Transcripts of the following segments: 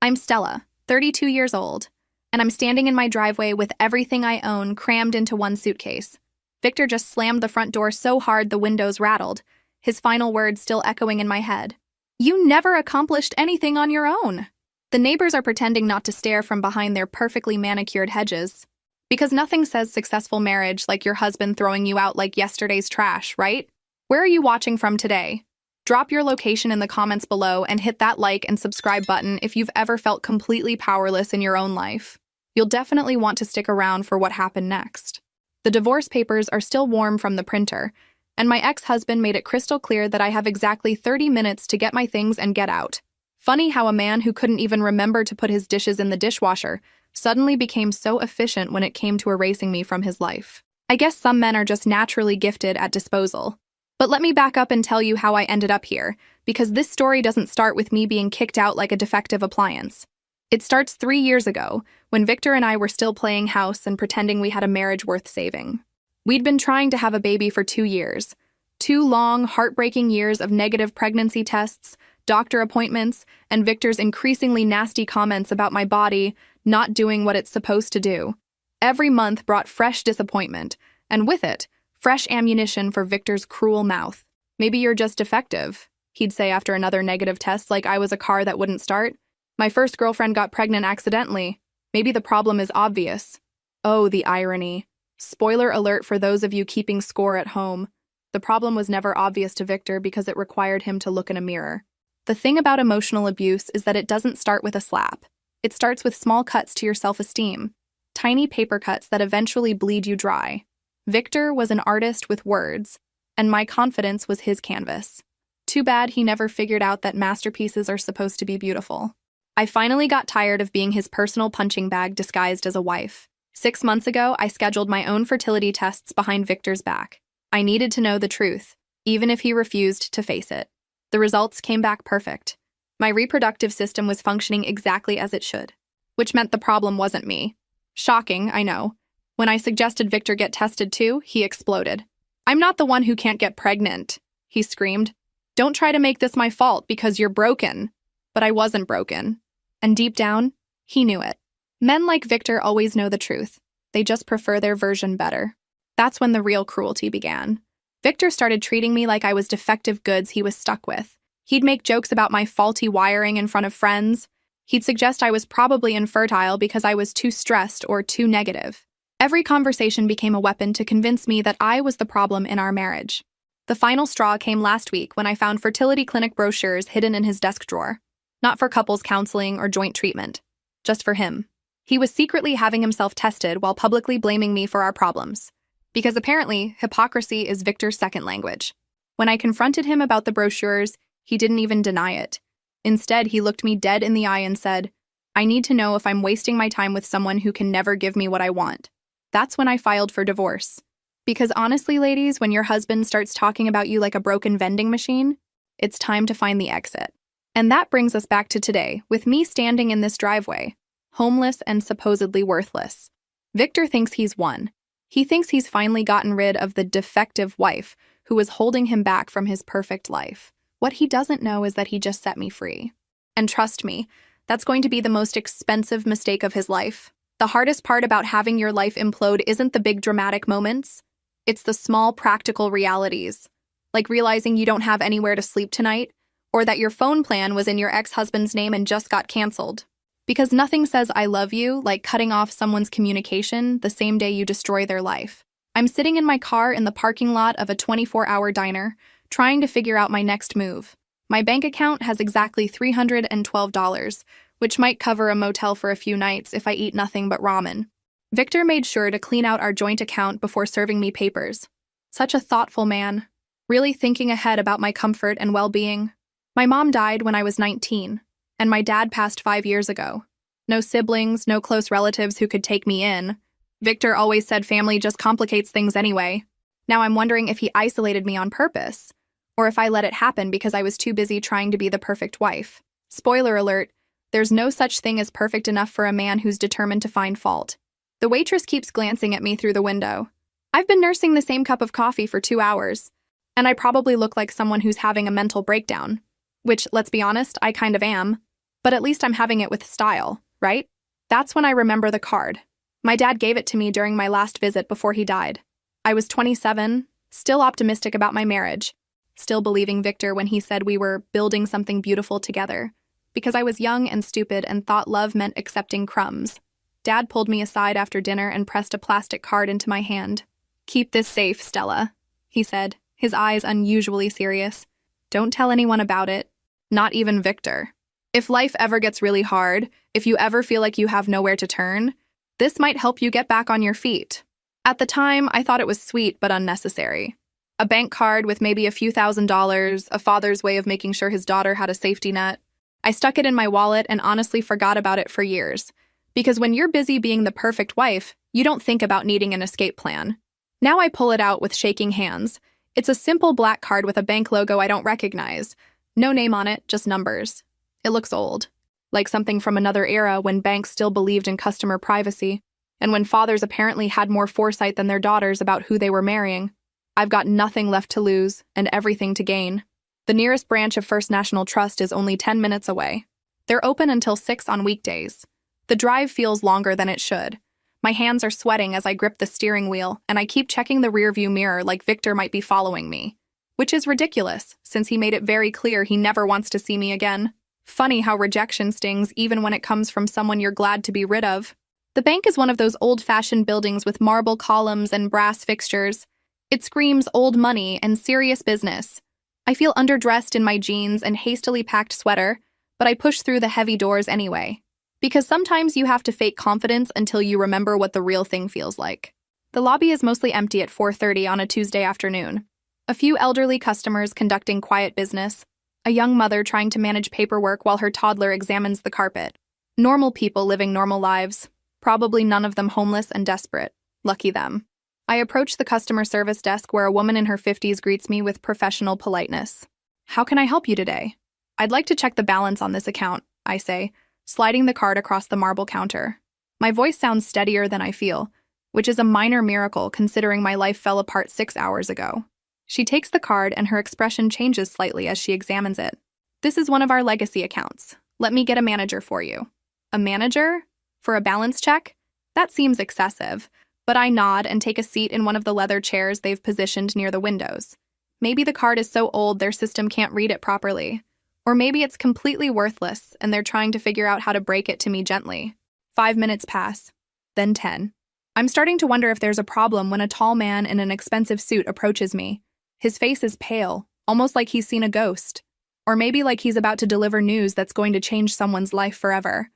I'm Stella, 32 years old, and I'm standing in my driveway with everything I own crammed into one suitcase. Victor just slammed the front door so hard the windows rattled, his final words still echoing in my head. You never accomplished anything on your own. The neighbors are pretending not to stare from behind their perfectly manicured hedges. Because nothing says successful marriage like your husband throwing you out like yesterday's trash, right? Where are you watching from today? Drop your location in the comments below and hit that like and subscribe button if you've ever felt completely powerless in your own life. You'll definitely want to stick around for what happened next. The divorce papers are still warm from the printer, and my ex-husband made it crystal clear that I have exactly 30 minutes to get my things and get out. Funny how a man who couldn't even remember to put his dishes in the dishwasher suddenly became so efficient when it came to erasing me from his life. I guess some men are just naturally gifted at disposal. But let me back up and tell you how I ended up here, because this story doesn't start with me being kicked out like a defective appliance. It starts 3 years ago, when Victor and I were still playing house and pretending we had a marriage worth saving. We'd been trying to have a baby for 2 years. 2 long, heartbreaking years of negative pregnancy tests, doctor appointments, and Victor's increasingly nasty comments about my body not doing what it's supposed to do. Every month brought fresh disappointment, and with it, fresh ammunition for Victor's cruel mouth. Maybe you're just defective, he'd say after another negative test like I was a car that wouldn't start. My first girlfriend got pregnant accidentally. Maybe the problem is obvious. Oh, the irony. Spoiler alert for those of you keeping score at home. The problem was never obvious to Victor because it required him to look in a mirror. The thing about emotional abuse is that it doesn't start with a slap. It starts with small cuts to your self-esteem. Tiny paper cuts that eventually bleed you dry. Victor was an artist with words, and my confidence was his canvas. Too bad he never figured out that masterpieces are supposed to be beautiful. I finally got tired of being his personal punching bag disguised as a wife. 6 months ago, I scheduled my own fertility tests behind Victor's back. I needed to know the truth, even if he refused to face it. The results came back perfect. My reproductive system was functioning exactly as it should, which meant the problem wasn't me. Shocking, I know. When I suggested Victor get tested too, he exploded. I'm not the one who can't get pregnant, he screamed. Don't try to make this my fault because you're broken. But I wasn't broken. And deep down, he knew it. Men like Victor always know the truth. They just prefer their version better. That's when the real cruelty began. Victor started treating me like I was defective goods he was stuck with. He'd make jokes about my faulty wiring in front of friends. He'd suggest I was probably infertile because I was too stressed or too negative. Every conversation became a weapon to convince me that I was the problem in our marriage. The final straw came last week when I found fertility clinic brochures hidden in his desk drawer. Not for couples counseling or joint treatment. Just for him. He was secretly having himself tested while publicly blaming me for our problems. Because apparently, hypocrisy is Victor's second language. When I confronted him about the brochures, he didn't even deny it. Instead, he looked me dead in the eye and said, I need to know if I'm wasting my time with someone who can never give me what I want. That's when I filed for divorce. Because honestly, ladies, when your husband starts talking about you like a broken vending machine, it's time to find the exit. And that brings us back to today, with me standing in this driveway, homeless and supposedly worthless. Victor thinks he's won. He thinks he's finally gotten rid of the defective wife who was holding him back from his perfect life. What he doesn't know is that he just set me free. And trust me, that's going to be the most expensive mistake of his life. The hardest part about having your life implode isn't the big dramatic moments. It's the small practical realities, like realizing you don't have anywhere to sleep tonight, or that your phone plan was in your ex-husband's name and just got canceled. Because nothing says I love you like cutting off someone's communication the same day you destroy their life. I'm sitting in my car in the parking lot of a 24-hour diner, trying to figure out my next move. My bank account has exactly $312, which might cover a motel for a few nights if I eat nothing but ramen. Victor made sure to clean out our joint account before serving me papers. Such a thoughtful man, really thinking ahead about my comfort and well-being. My mom died when I was 19, and my dad passed 5 years ago. No siblings, no close relatives who could take me in. Victor always said family just complicates things anyway. Now I'm wondering if he isolated me on purpose, or if I let it happen because I was too busy trying to be the perfect wife. Spoiler alert, there's no such thing as perfect enough for a man who's determined to find fault. The waitress keeps glancing at me through the window. I've been nursing the same cup of coffee for 2 hours, and I probably look like someone who's having a mental breakdown. Which, let's be honest, I kind of am. But at least I'm having it with style, right? That's when I remember the card. My dad gave it to me during my last visit before he died. I was 27, still optimistic about my marriage, still believing Victor when he said we were building something beautiful together, because I was young and stupid and thought love meant accepting crumbs. Dad pulled me aside after dinner and pressed a plastic card into my hand. "Keep this safe, Stella," he said, his eyes unusually serious. "Don't tell anyone about it, not even Victor. If life ever gets really hard, if you ever feel like you have nowhere to turn, this might help you get back on your feet." At the time, I thought it was sweet but unnecessary. A bank card with maybe a few $1,000s, a father's way of making sure his daughter had a safety net. I stuck it in my wallet and honestly forgot about it for years. Because when you're busy being the perfect wife, you don't think about needing an escape plan. Now I pull it out with shaking hands. It's a simple black card with a bank logo I don't recognize. No name on it, just numbers. It looks old, like something from another era when banks still believed in customer privacy, and when fathers apparently had more foresight than their daughters about who they were marrying. I've got nothing left to lose and everything to gain. The nearest branch of First National Trust is only 10 minutes away. They're open until 6 on weekdays. The drive feels longer than it should. My hands are sweating as I grip the steering wheel, and I keep checking the rearview mirror like Victor might be following me. Which is ridiculous, since he made it very clear he never wants to see me again. Funny how rejection stings even when it comes from someone you're glad to be rid of. The bank is one of those old-fashioned buildings with marble columns and brass fixtures. It screams old money and serious business. I feel underdressed in my jeans and hastily packed sweater, but I push through the heavy doors anyway. Because sometimes you have to fake confidence until you remember what the real thing feels like. The lobby is mostly empty at 4:30 on a Tuesday afternoon. A few elderly customers conducting quiet business. A young mother trying to manage paperwork while her toddler examines the carpet. Normal people living normal lives. Probably none of them homeless and desperate. Lucky them. I approach the customer service desk where a woman in her 50s greets me with professional politeness. "How can I help you today?" "I'd like to check the balance on this account," I say, sliding the card across the marble counter. My voice sounds steadier than I feel, which is a minor miracle considering my life fell apart 6 hours ago. She takes the card and her expression changes slightly as she examines it. "This is one of our legacy accounts. Let me get a manager for you." A manager? For a balance check? That seems excessive, but I nod and take a seat in one of the leather chairs they've positioned near the windows. Maybe the card is so old their system can't read it properly. Or maybe it's completely worthless and they're trying to figure out how to break it to me gently. 5 minutes pass, then 10. I'm starting to wonder if there's a problem when a tall man in an expensive suit approaches me. His face is pale, almost like he's seen a ghost. Or maybe like he's about to deliver news that's going to change someone's life forever.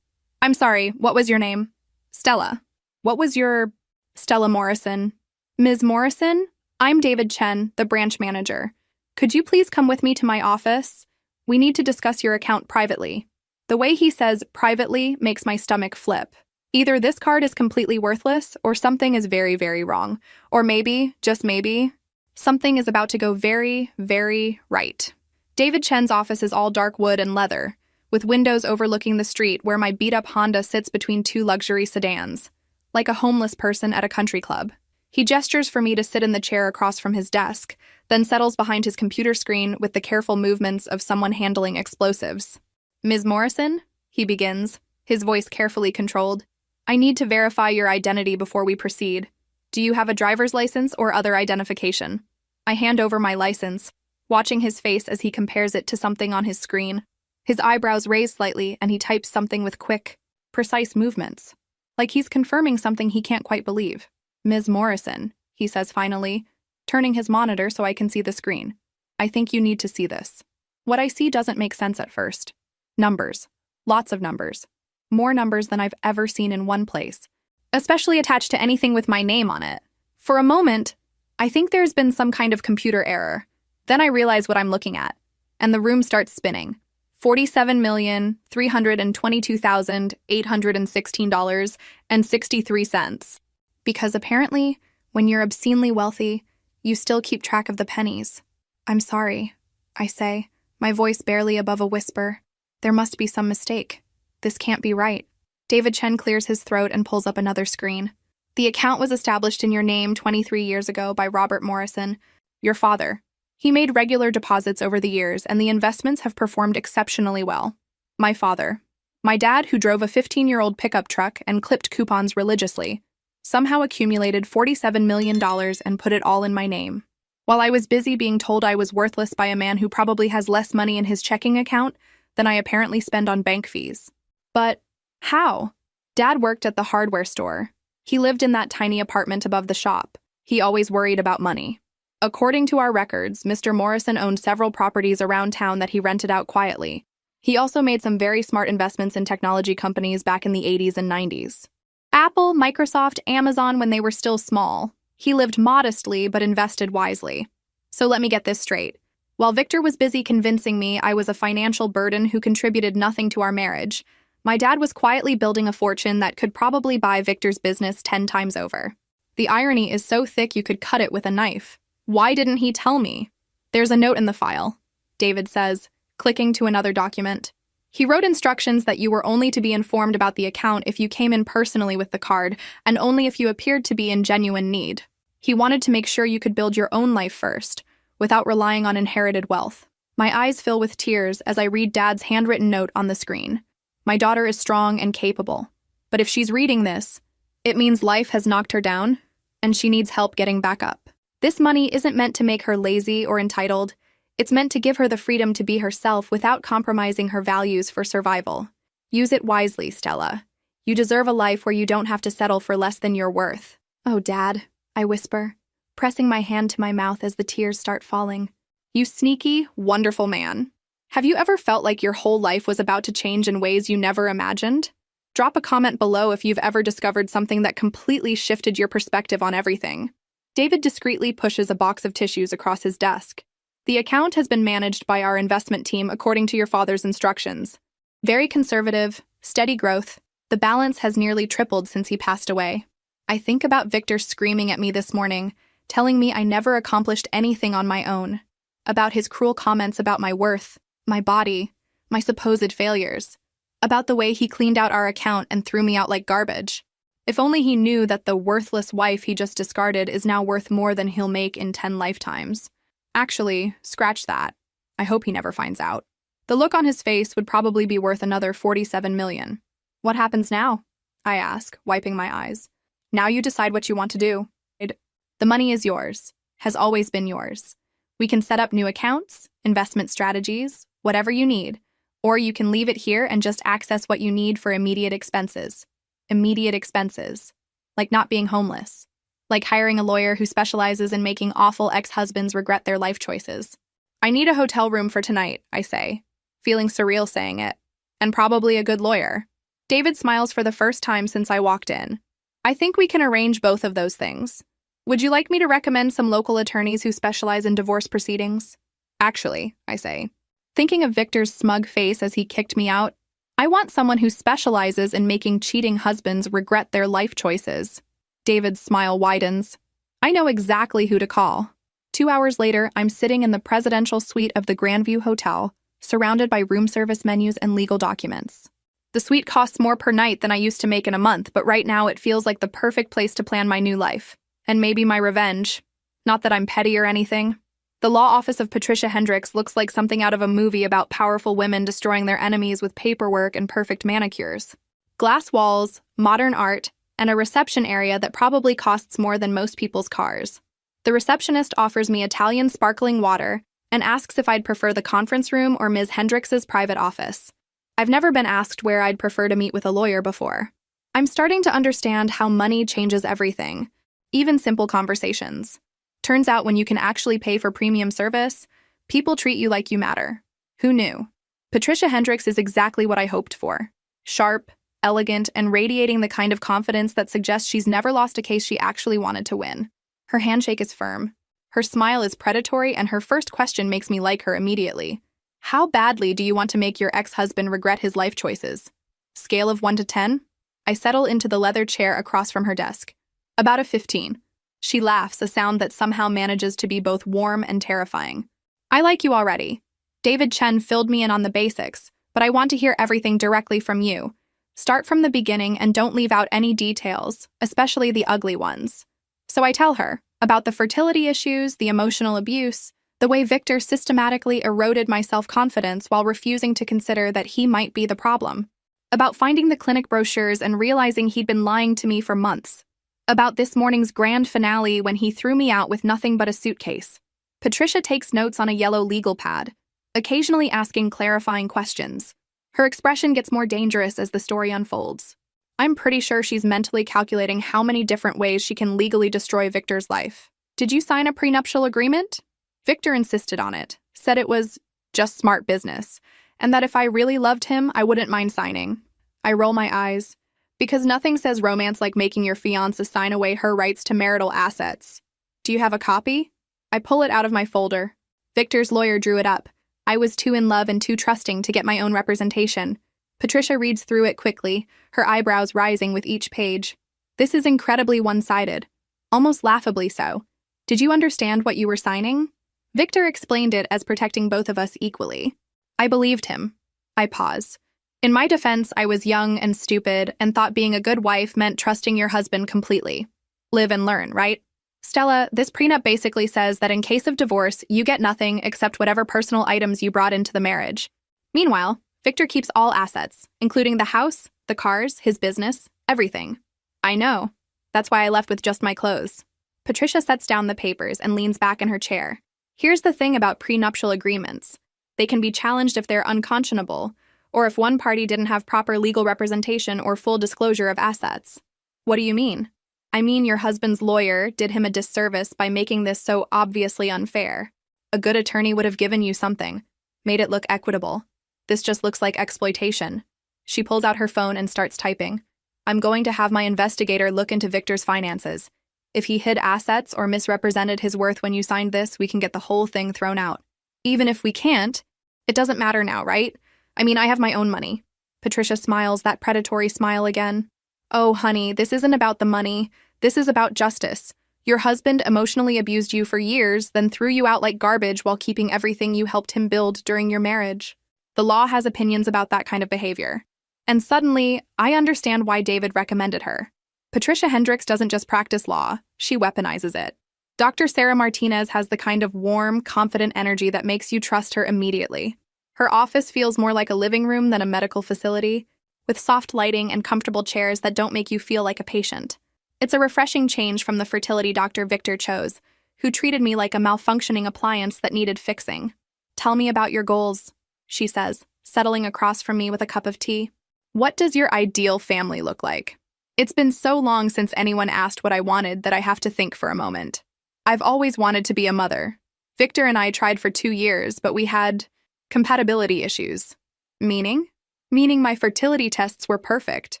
I'm sorry, what was your name?" "Stella." "What was your—" "Stella Morrison." "Ms. Morrison? I'm David Chen, the branch manager. Could you please come with me to my office? We need to discuss your account privately." The way he says privately makes my stomach flip. Either this card is completely worthless, or something is very, very wrong. Or maybe, just maybe, something is about to go very, very right. David Chen's office is all dark wood and leather, with windows overlooking the street where my beat-up Honda sits between 2 luxury sedans, like a homeless person at a country club. He gestures for me to sit in the chair across from his desk, then settles behind his computer screen with the careful movements of someone handling explosives. "Ms. Morrison?" he begins, his voice carefully controlled. "I need to verify your identity before we proceed. Do you have a driver's license or other identification?" I hand over my license, watching his face as he compares it to something on his screen. His eyebrows raise slightly and he types something with quick, precise movements. Like he's confirming something he can't quite believe. "Ms. Morrison," he says finally, turning his monitor so I can see the screen. "I think you need to see this." What I see doesn't make sense at first. Numbers. Lots of numbers. More numbers than I've ever seen in one place, especially attached to anything with my name on it. For a moment, I think there's been some kind of computer error. Then I realize what I'm looking at, and the room starts spinning. $47,322,816.63. Because apparently, when you're obscenely wealthy, you still keep track of the pennies. "I'm sorry," I say, my voice barely above a whisper. "There must be some mistake. This can't be right." David Chen clears his throat and pulls up another screen. "The account was established in your name 23 years ago by Robert Morrison, your father. He made regular deposits over the years, and the investments have performed exceptionally well. My father. My dad, who drove a 15-year-old pickup truck and clipped coupons religiously, somehow accumulated $47 million and put it all in my name. While I was busy being told I was worthless by a man who probably has less money in his checking account than I apparently spend on bank fees. But how? Dad worked at the hardware store. He lived in that tiny apartment above the shop. He always worried about money. According to our records, Mr. Morrison owned several properties around town that he rented out quietly. He also made some very smart investments in technology companies back in the 80s and 90s. Apple, Microsoft, Amazon when they were still small. He lived modestly but invested wisely. So let me get this straight. While Victor was busy convincing me I was a financial burden who contributed nothing to our marriage, my dad was quietly building a fortune that could probably buy Victor's business 10 times over. The irony is so thick you could cut it with a knife. Why didn't he tell me? There's a note in the file, David says, clicking to another document. He wrote instructions that you were only to be informed about the account if you came in personally with the card, and only if you appeared to be in genuine need. He wanted to make sure you could build your own life first, without relying on inherited wealth. My eyes fill with tears as I read Dad's handwritten note on the screen. My daughter is strong and capable, but if she's reading this, it means life has knocked her down, and she needs help getting back up. This money isn't meant to make her lazy or entitled. It's meant to give her the freedom to be herself without compromising her values for survival. Use it wisely, Stella. You deserve a life where you don't have to settle for less than your worth. Oh, Dad, I whisper, pressing my hand to my mouth as the tears start falling. You sneaky, wonderful man. Have you ever felt like your whole life was about to change in ways you never imagined? Drop a comment below if you've ever discovered something that completely shifted your perspective on everything. David discreetly pushes a box of tissues across his desk. The account has been managed by our investment team according to your father's instructions. Very conservative, steady growth. The balance has nearly tripled since he passed away. I think about Victor screaming at me this morning, telling me I never accomplished anything on my own. About his cruel comments about my worth, my body, my supposed failures. About the way he cleaned out our account and threw me out like garbage. If only he knew that the worthless wife he just discarded is now worth more than he'll make in 10 lifetimes. Actually, scratch that. I hope he never finds out. The look on his face would probably be worth another $47 million. What happens now? I ask, wiping my eyes. Now you decide what you want to do. The money is yours, has always been yours. We can set up new accounts, investment strategies, whatever you need, or you can leave it here and just access what you need for immediate expenses. Immediate expenses. Like not being homeless. Like hiring a lawyer who specializes in making awful ex-husbands regret their life choices. I need a hotel room for tonight, I say, feeling surreal saying it. And probably a good lawyer. David smiles for the first time since I walked in. I think we can arrange both of those things. Would you like me to recommend some local attorneys who specialize in divorce proceedings? Actually, I say, thinking of Victor's smug face as he kicked me out, I want someone who specializes in making cheating husbands regret their life choices. David's smile widens. I know exactly who to call. 2 hours later, I'm sitting in the presidential suite of the Grandview Hotel, surrounded by room service menus and legal documents. The suite costs more per night than I used to make in a month, but right now it feels like the perfect place to plan my new life. And maybe my revenge. Not that I'm petty or anything. The law office of Patricia Hendricks looks like something out of a movie about powerful women destroying their enemies with paperwork and perfect manicures. Glass walls, modern art, and a reception area that probably costs more than most people's cars. The receptionist offers me Italian sparkling water and asks if I'd prefer the conference room or Ms. Hendricks's private office. I've never been asked where I'd prefer to meet with a lawyer before. I'm starting to understand how money changes everything, even simple conversations. Turns out when you can actually pay for premium service, people treat you like you matter. Who knew? Patricia Hendricks is exactly what I hoped for. Sharp, elegant, and radiating the kind of confidence that suggests she's never lost a case she actually wanted to win. Her handshake is firm. Her smile is predatory, and her first question makes me like her immediately. How badly do you want to make your ex-husband regret his life choices? Scale of 1 to 10? I settle into the leather chair across from her desk. About a 15. She laughs, a sound that somehow manages to be both warm and terrifying. I like you already. David Chen filled me in on the basics, but I want to hear everything directly from you. Start from the beginning and don't leave out any details, especially the ugly ones. So I tell her about the fertility issues, the emotional abuse, The way Victor systematically eroded my self-confidence while refusing to consider that he might be the problem. About finding the clinic brochures and realizing he'd been lying to me for months. About this morning's grand finale when he threw me out with nothing but a suitcase. Patricia takes notes on a yellow legal pad, occasionally asking clarifying questions. Her expression gets more dangerous as the story unfolds. I'm pretty sure she's mentally calculating how many different ways she can legally destroy Victor's life. Did you sign a prenuptial agreement? Victor insisted on it, said it was just smart business, and that if I really loved him, I wouldn't mind signing. I roll my eyes, because nothing says romance like making your fiancé sign away her rights to marital assets. Do you have a copy? I pull it out of my folder. Victor's lawyer drew it up. I was too in love and too trusting to get my own representation. Patricia reads through it quickly, her eyebrows rising with each page. This is incredibly one-sided, almost laughably so. Did you understand what you were signing? Victor explained it as protecting both of us equally. I believed him. I pause. In my defense, I was young and stupid and thought being a good wife meant trusting your husband completely. Live and learn, right? Stella, this prenup basically says that in case of divorce, you get nothing except whatever personal items you brought into the marriage. Meanwhile, Victor keeps all assets, including the house, the cars, his business, everything. I know. That's why I left with just my clothes. Patricia sets down the papers and leans back in her chair. Here's the thing about prenuptial agreements. They can be challenged if they're unconscionable, or if one party didn't have proper legal representation or full disclosure of assets. What do you mean? I mean your husband's lawyer did him a disservice by making this so obviously unfair. A good attorney would have given you something, made it look equitable. This just looks like exploitation. She pulls out her phone and starts typing. I'm going to have my investigator look into Victor's finances. If he hid assets or misrepresented his worth when you signed this, we can get the whole thing thrown out. Even if we can't, it doesn't matter now, right? I mean, I have my own money. Patricia smiles that predatory smile again. Oh, honey, this isn't about the money. This is about justice. Your husband emotionally abused you for years, then threw you out like garbage while keeping everything you helped him build during your marriage. The law has opinions about that kind of behavior. And suddenly, I understand why David recommended her. Patricia Hendricks doesn't just practice law, she weaponizes it. Dr. Sarah Martinez has the kind of warm, confident energy that makes you trust her immediately. Her office feels more like a living room than a medical facility, with soft lighting and comfortable chairs that don't make you feel like a patient. It's a refreshing change from the fertility doctor Victor chose, who treated me like a malfunctioning appliance that needed fixing. Tell me about your goals, she says, settling across from me with a cup of tea. What does your ideal family look like? It's been so long since anyone asked what I wanted that I have to think for a moment. I've always wanted to be a mother. Victor and I tried for 2 years, but we had compatibility issues. Meaning? Meaning my fertility tests were perfect,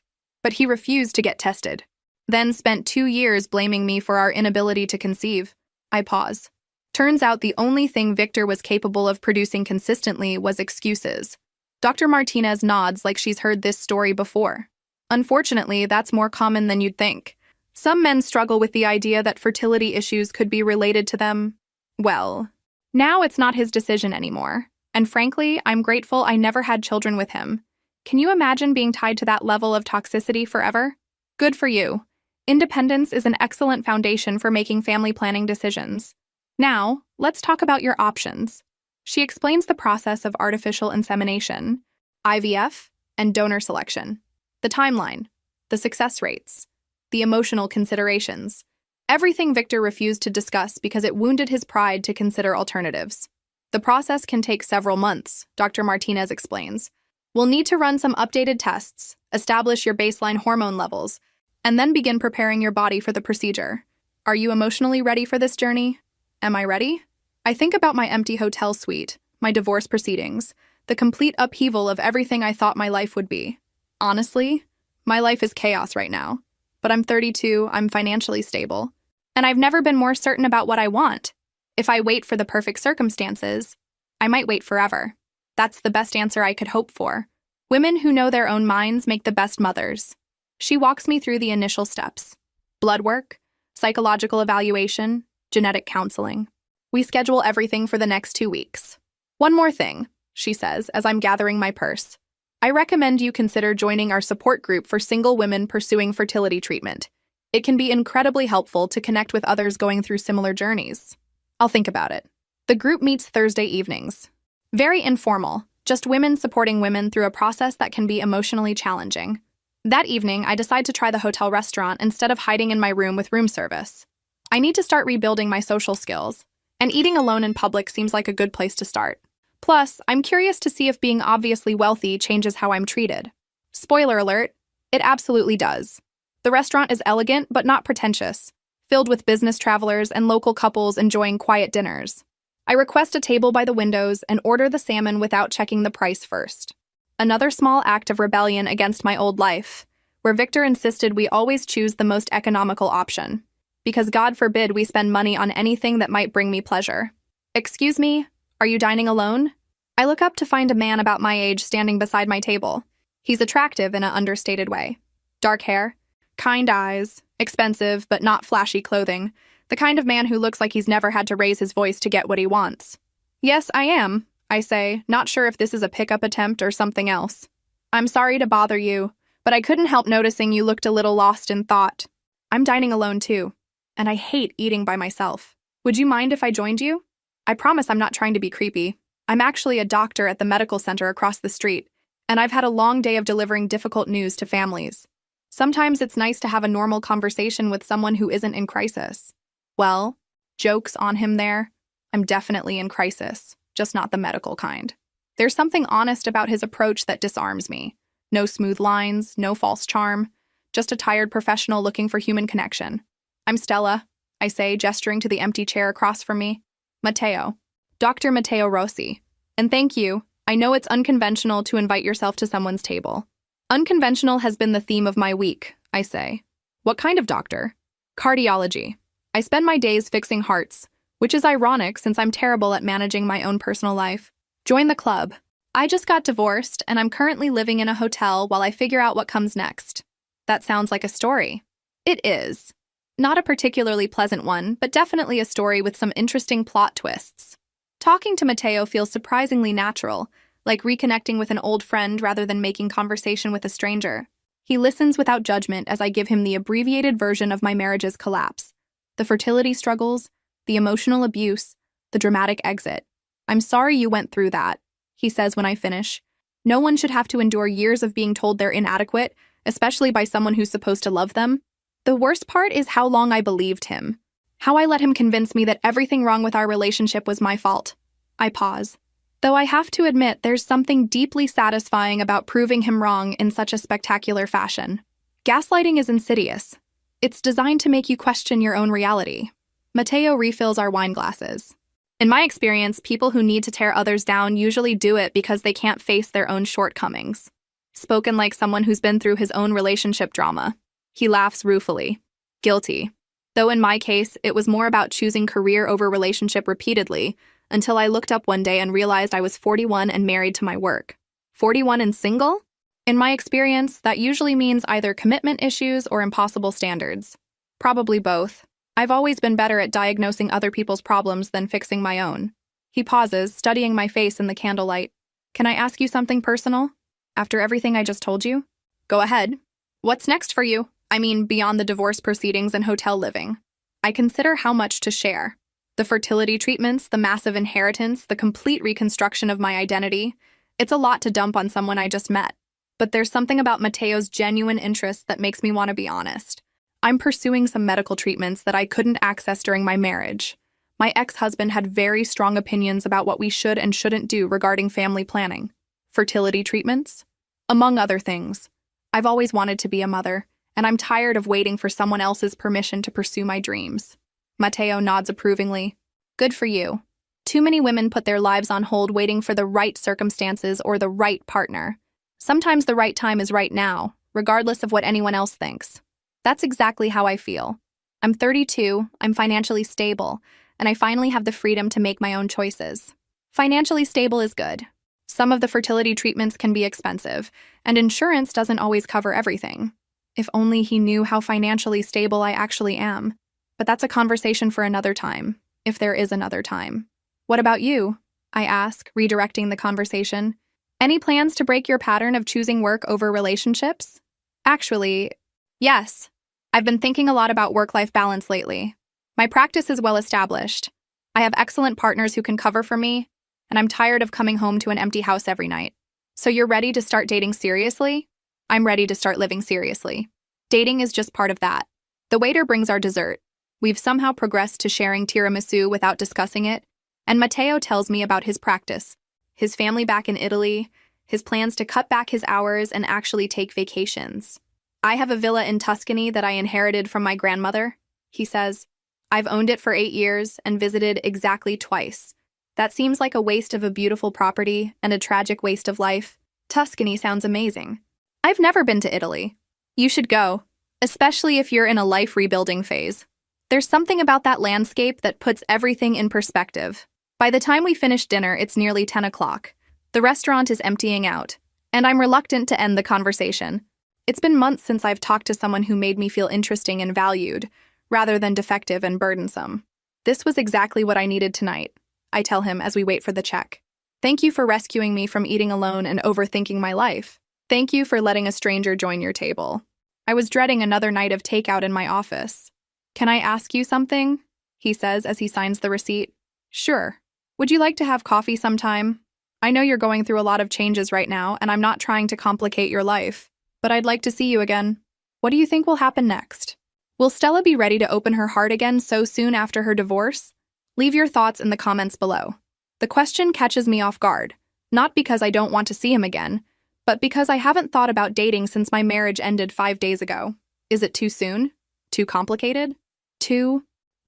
but he refused to get tested. Then spent 2 years blaming me for our inability to conceive. I pause. Turns out the only thing Victor was capable of producing consistently was excuses. Dr. Martinez nods like she's heard this story before. Unfortunately, that's more common than you'd think. Some men struggle with the idea that fertility issues could be related to them. Well, now it's not his decision anymore. And frankly, I'm grateful I never had children with him. Can you imagine being tied to that level of toxicity forever? Good for you. Independence is an excellent foundation for making family planning decisions. Now, let's talk about your options. She explains the process of artificial insemination, IVF, and donor selection. The timeline, the success rates, the emotional considerations. Everything Victor refused to discuss because it wounded his pride to consider alternatives. The process can take several months, Dr. Martinez explains. We'll need to run some updated tests, establish your baseline hormone levels, and then begin preparing your body for the procedure. Are you emotionally ready for this journey? Am I ready? I think about my empty hotel suite, my divorce proceedings, the complete upheaval of everything I thought my life would be. Honestly, my life is chaos right now. But I'm 32, I'm financially stable, and I've never been more certain about what I want. If I wait for the perfect circumstances, I might wait forever. That's the best answer I could hope for. Women who know their own minds make the best mothers. She walks me through the initial steps. Blood work, psychological evaluation, genetic counseling. We schedule everything for the next 2 weeks. One more thing, she says as I'm gathering my purse. I recommend you consider joining our support group for single women pursuing fertility treatment. It can be incredibly helpful to connect with others going through similar journeys. I'll think about it. The group meets Thursday evenings. Very informal, just women supporting women through a process that can be emotionally challenging. That evening, I decide to try the hotel restaurant instead of hiding in my room with room service. I need to start rebuilding my social skills, and eating alone in public seems like a good place to start. Plus, I'm curious to see if being obviously wealthy changes how I'm treated. Spoiler alert, it absolutely does. The restaurant is elegant but not pretentious, filled with business travelers and local couples enjoying quiet dinners. I request a table by the windows and order the salmon without checking the price first. Another small act of rebellion against my old life, where Victor insisted we always choose the most economical option, because God forbid we spend money on anything that might bring me pleasure. Excuse me, are you dining alone? I look up to find a man about my age standing beside my table. He's attractive in an understated way. Dark hair, kind eyes, expensive but not flashy clothing, the kind of man who looks like he's never had to raise his voice to get what he wants. Yes, I am, I say, not sure if this is a pickup attempt or something else. I'm sorry to bother you, but I couldn't help noticing you looked a little lost in thought. I'm dining alone too, and I hate eating by myself. Would you mind if I joined you? I promise I'm not trying to be creepy. I'm actually a doctor at the medical center across the street, and I've had a long day of delivering difficult news to families. Sometimes it's nice to have a normal conversation with someone who isn't in crisis. Well, joke's on him there. I'm definitely in crisis, just not the medical kind. There's something honest about his approach that disarms me. No smooth lines, no false charm, just a tired professional looking for human connection. I'm Stella, I say, gesturing to the empty chair across from me. Mateo. Dr. Mateo Rossi. And thank you. I know it's unconventional to invite yourself to someone's table. Unconventional has been the theme of my week, I say. What kind of doctor? Cardiology. I spend my days fixing hearts, which is ironic since I'm terrible at managing my own personal life. Join the club. I just got divorced, and I'm currently living in a hotel while I figure out what comes next. That sounds like a story. It is. Not a particularly pleasant one, but definitely a story with some interesting plot twists. Talking to Mateo feels surprisingly natural, like reconnecting with an old friend rather than making conversation with a stranger. He listens without judgment as I give him the abbreviated version of my marriage's collapse. The fertility struggles, the emotional abuse, the dramatic exit. I'm sorry you went through that, he says when I finish. No one should have to endure years of being told they're inadequate, especially by someone who's supposed to love them. The worst part is how long I believed him. How I let him convince me that everything wrong with our relationship was my fault. I pause. Though I have to admit there's something deeply satisfying about proving him wrong in such a spectacular fashion. Gaslighting is insidious. It's designed to make you question your own reality. Mateo refills our wine glasses. In my experience, people who need to tear others down usually do it because they can't face their own shortcomings. Spoken like someone who's been through his own relationship drama. He laughs ruefully. Guilty. Though in my case, it was more about choosing career over relationship repeatedly, until I looked up one day and realized I was 41 and married to my work. 41 and single? In my experience, that usually means either commitment issues or impossible standards. Probably both. I've always been better at diagnosing other people's problems than fixing my own. He pauses, studying my face in the candlelight. Can I ask you something personal? After everything I just told you? Go ahead. What's next for you? I mean, beyond the divorce proceedings and hotel living. I consider how much to share. The fertility treatments, the massive inheritance, the complete reconstruction of my identity. It's a lot to dump on someone I just met. But there's something about Mateo's genuine interest that makes me want to be honest. I'm pursuing some medical treatments that I couldn't access during my marriage. My ex-husband had very strong opinions about what we should and shouldn't do regarding family planning. Fertility treatments? Among other things. I've always wanted to be a mother, and I'm tired of waiting for someone else's permission to pursue my dreams. Mateo nods approvingly. Good for you. Too many women put their lives on hold waiting for the right circumstances or the right partner. Sometimes the right time is right now, regardless of what anyone else thinks. That's exactly how I feel. I'm 32, I'm financially stable, and I finally have the freedom to make my own choices. Financially stable is good. Some of the fertility treatments can be expensive, and insurance doesn't always cover everything. If only he knew how financially stable I actually am. But that's a conversation for another time, if there is another time. What about you? I ask, redirecting the conversation. Any plans to break your pattern of choosing work over relationships? Actually, yes. I've been thinking a lot about work-life balance lately. My practice is well established. I have excellent partners who can cover for me, and I'm tired of coming home to an empty house every night. So you're ready to start dating seriously? I'm ready to start living seriously. Dating is just part of that. The waiter brings our dessert. We've somehow progressed to sharing tiramisu without discussing it, and Mateo tells me about his practice, his family back in Italy, his plans to cut back his hours and actually take vacations. I have a villa in Tuscany that I inherited from my grandmother, he says. I've owned it for 8 years and visited exactly twice. That seems like a waste of a beautiful property and a tragic waste of life. Tuscany sounds amazing. I've never been to Italy. You should go, especially if you're in a life rebuilding phase. There's something about that landscape that puts everything in perspective. By the time we finish dinner, it's nearly 10 o'clock. The restaurant is emptying out, and I'm reluctant to end the conversation. It's been months since I've talked to someone who made me feel interesting and valued, rather than defective and burdensome. This was exactly what I needed tonight, I tell him as we wait for the check. Thank you for rescuing me from eating alone and overthinking my life. Thank you for letting a stranger join your table. I was dreading another night of takeout in my office. Can I ask you something? He says as he signs the receipt. Sure. Would you like to have coffee sometime? I know you're going through a lot of changes right now, and I'm not trying to complicate your life, but I'd like to see you again. What do you think will happen next? Will Stella be ready to open her heart again so soon after her divorce? Leave your thoughts in the comments below. The question catches me off guard, not because I don't want to see him again, but because I haven't thought about dating since my marriage ended 5 days ago. Is it too soon? Too complicated? Too